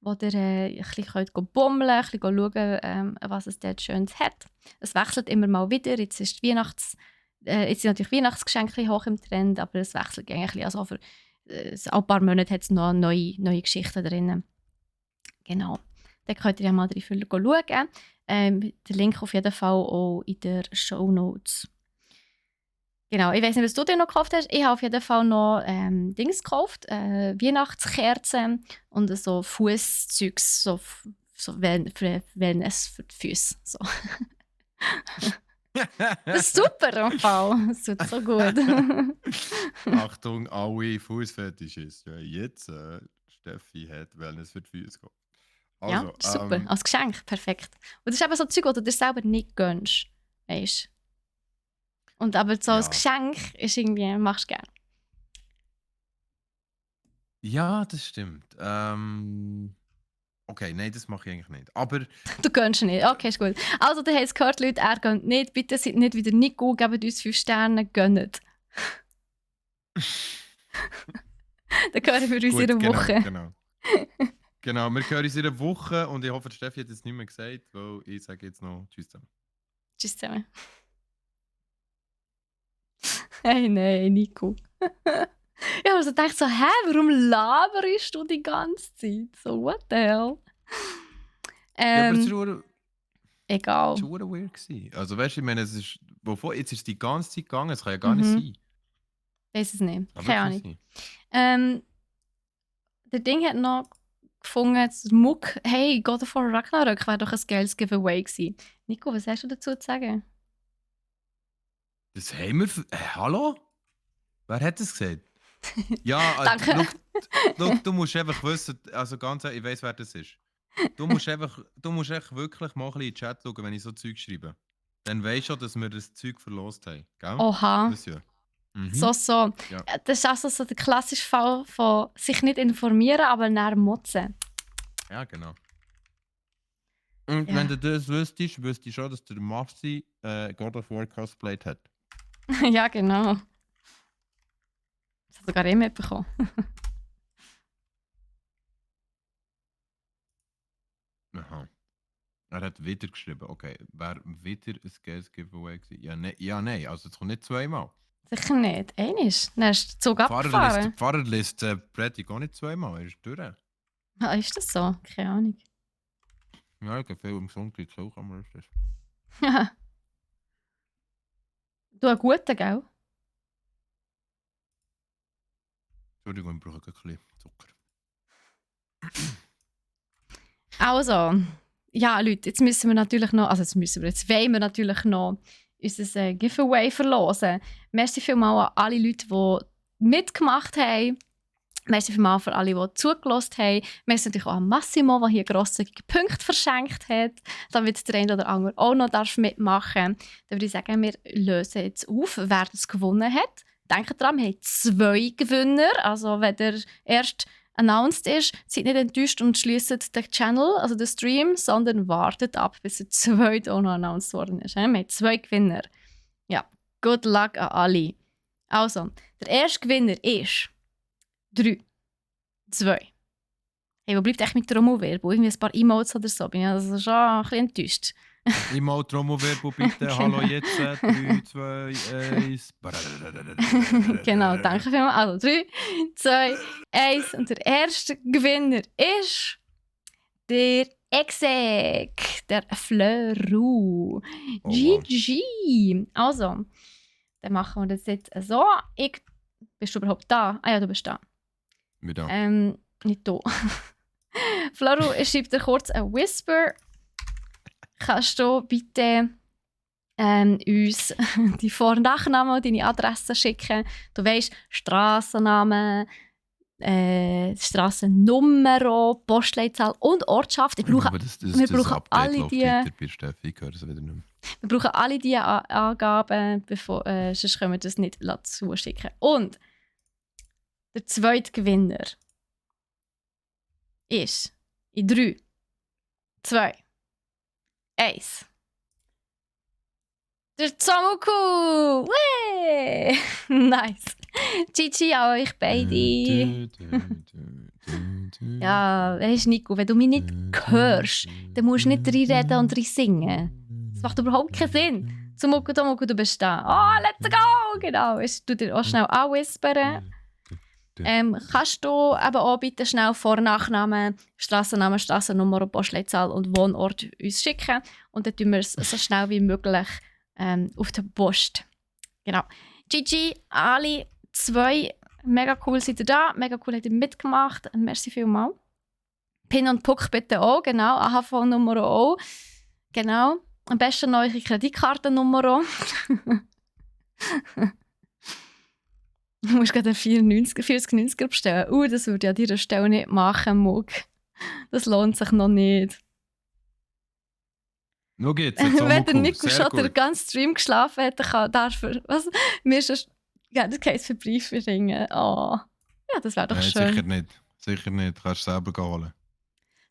wo ihr ein bisschen bummeln könnt, ein bisschen schauen, was es dort Schönes hat. Es wechselt immer mal wieder. Jetzt ist jetzt sind natürlich Weihnachtsgeschenke hoch im Trend, aber es wechselt eigentlich. Also für ein paar Monate hat es noch neue Geschichten drin. Genau. Da könnt ihr ja mal drin schauen. Der Link auf jeden Fall auch in den Shownotes. Genau, ich weiß nicht, was du dir noch gekauft hast. Ich habe auf jeden Fall noch Dings gekauft, Weihnachtskerzen und so Fußzeugs, so Wellness für die Füße. So. Das ist super im Fall. Das tut so gut. Achtung, alle Fußfetischisten. Ja, jetzt, Steffi hat Wellness für die Füße gehabt. Also, Ja, das ist super. Als Geschenk, perfekt. Und das ist eben so Zeug, das du dir selber nicht gönnst. Weißt du? Und aber so als Geschenk ist irgendwie, machst du gerne. Ja, das stimmt. Okay, nein, das mache ich eigentlich nicht. Aber Du gönnst nicht. Okay, ist gut. Also, du hast gehört, Leute, er gönnt nicht. Bitte seid nicht wieder Nico, gebt uns 5 Sterne, gönnt. Dann hören wir uns in einer Woche. Genau, wir hören uns in einer Woche und ich hoffe, Steffi hat jetzt nicht mehr gesagt, weil ich sage jetzt noch Tschüss zusammen. Tschüss zusammen. Hey, nein, Nico. Ich habe also gedacht, warum laberst du die ganze Zeit? So, what the hell? Ja, aber es war egal. weird gewesen. Also weißt du, ich meine, jetzt ist es die ganze Zeit gegangen, es kann ja gar nicht sein. Weiß es nicht. Aber Keine Ahnung. Der Ding hat noch gefunden, das Muck, hey, God of War Ragnarök wäre doch ein geiles Giveaway gewesen. Nico, was hast du dazu zu sagen? Das haben wir... hallo? Wer hat das gesagt? Ja, Danke. Look, du musst einfach wissen, also ganz ehrlich, ich weiss, wer das ist. Du musst echt wirklich mal ein bisschen in den Chat schauen, wenn ich so Zeug schreibe. Dann weisst du schon, dass wir das Zeug verlost haben. Gell? Oha. Monsieur. Mhm. So. Ja. Das ist also so der klassische Fall von sich nicht informieren, aber nachher motzen. Ja, genau. Und wenn du das wüsstest, wüsstest du schon, dass der Mafsi God of War cosplayed hat. Ja, genau. Das hat sogar mitbekommen. Aha. Er hat wieder geschrieben. Okay, wäre wieder ein Geiles Giveaway gewesen? Ja, nein. Also es kommt nicht zweimal. Sicher nicht. Einiges. Dann ist der Zug abgefahren. Der Pfarrer liest Predigt auch nicht zweimal. Er ist durch. Ah, ist das so? Keine Ahnung. Ja, ich gehe viel im Sonntag zu, aber ist das. Ja. Du einen guten, gell? Entschuldigung, ich brauche ein bisschen Zucker. Also, ja, Leute, jetzt müssen wir natürlich noch, jetzt wollen wir natürlich noch unser Giveaway verlosen. Merci vielmals an alle Leute, die mitgemacht haben. Merci vielmals für alle, die zugelassen haben. Merci natürlich auch an Massimo, der hier grosszügige Punkte verschenkt hat, damit der eine oder andere auch noch mitmachen darf. Dann würde ich sagen, wir lösen jetzt auf, wer das gewonnen hat. Denkt daran, wir haben 2 Gewinner. Also wenn der erst announced ist, seid nicht enttäuscht und schließt den Channel, also den Stream, sondern wartet ab, bis der zweite auch noch announced worden ist. Wir haben 2 Gewinner. Ja, good luck an alle. Also, der erste Gewinner ist 3, 2. Hey, wo bleibt echt mit der Trommelwerbung? Irgendwie ein paar Emotes oder so. Bin ich also schon ein bisschen enttäuscht. Emote, Trommelwerbung, bitte. Hallo jetzt. 3, 2, 1. Genau, danke vielmals. Also 3, 2, 1. Und der erste Gewinner ist der Exec, der Fleuru. GG. Also, dann machen wir das jetzt so. Bist du überhaupt da? Ah ja, du bist da. Wieder. Nicht da. Fleuru, ich schreibe dir kurz ein Whisper. Kannst du bitte uns die Vor- und Nachnamen und deine Adresse schicken? Du weisst, Strassennamen, Strassennummer, Postleitzahl und Ortschaft. Wir brauchen alle die. Wir brauchen alle diese Angaben, sonst können wir das nicht zuschicken. Und der zweite Gewinner ist in 3, 2, 1. Der Zomoku! Wee! Nice! GG an euch beide! Ja, weisst Nico, wenn du mich nicht hörst, dann musst du nicht reinreden und singen. Das macht überhaupt keinen Sinn. Zomoku, Tomoku, du bist da. Oh, let's go! Genau, ich tu dir auch schnell anwhispern. Kannst du eben auch bitte schnell Vor- Nachnamen, Strassenname, Strassennummer, Postleitzahl und Wohnort uns schicken und dann tun wir es so schnell wie möglich auf der Post. Genau. GG, alle 2, mega cool seid ihr da, mega cool habt ihr mitgemacht, merci vielmals. Pin und Puck bitte auch, genau, AHV-Nummer auch, genau. Am besten noch eure Kreditkartennummer. Du musst gerade einen 4090er bestellen. Das würde ich an dieser Stelle nicht machen, Mug. Das lohnt sich noch nicht. Nur geht's. Wenn der Nico schon den ganzen Stream geschlafen hat, dann darf er. Was? Mir ist das Case für Briefe ringen. Oh. Ja, das wäre doch schön. Sicher nicht. Sicher nicht. Du kannst selber holen.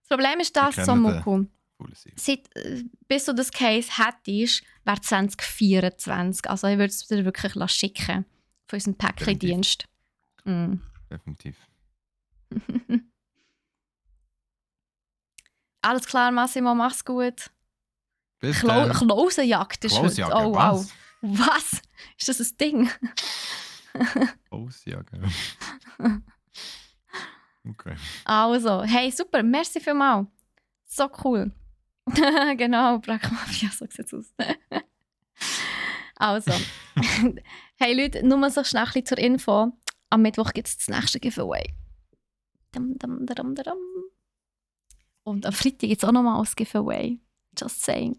Das Problem ist das, Somoku. Bis du das Case hättest, wäre 2024. Also ich würde es dir wirklich schicken. Von unserem Päckchendienst. Definitiv. Alles klar, Massimo, mach's gut. Bis dann. Klausenjagd ist heute. Oh wow. Was? Ist das ein Ding? Klausjagd. Okay. Also, hey, super, merci vielmals. So cool. Genau, Brackmafia, so sieht es aus. Also, hey Leute, nur so schnell zur Info. Am Mittwoch gibt es das nächste Giveaway. Und am Freitag gibt es auch nochmal ein Giveaway. Just saying.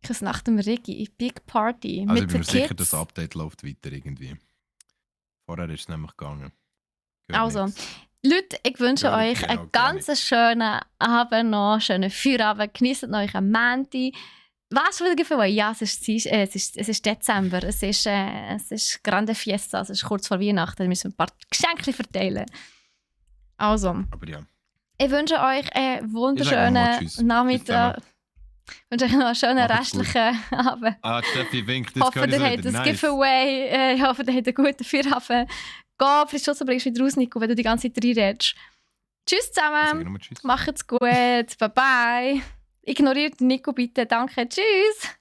Ich nach dem Regi, Big Party. Also mit ich bin mir den sicher, Kids. das Update läuft weiter irgendwie. Vorher ist es nämlich gegangen. Also, Leute, ich wünsche euch einen ganz schönen Abend noch, schönen Feierabend. Genießt noch euren Mänti. Was für ein Giveaway? Ja, es ist Dezember. Es ist Grande Fiesta. Es ist kurz vor Weihnachten. Wir müssen ein paar Geschenke verteilen. Also, aber ja. Ich wünsche euch einen wunderschönen Nachmittag. Ich wünsche euch noch einen schönen restlichen Abend. Steffi winkt. Ich hoffe, ihr habt ein Giveaway. Ich hoffe, ihr habt einen guten Feierabend. Geh, frisch Schutz bringst du wieder raus, Nico, wenn du die ganze Zeit reinredest. Tschüss zusammen. Macht's gut. Bye bye. Ignoriert Nico bitte. Danke. Tschüss.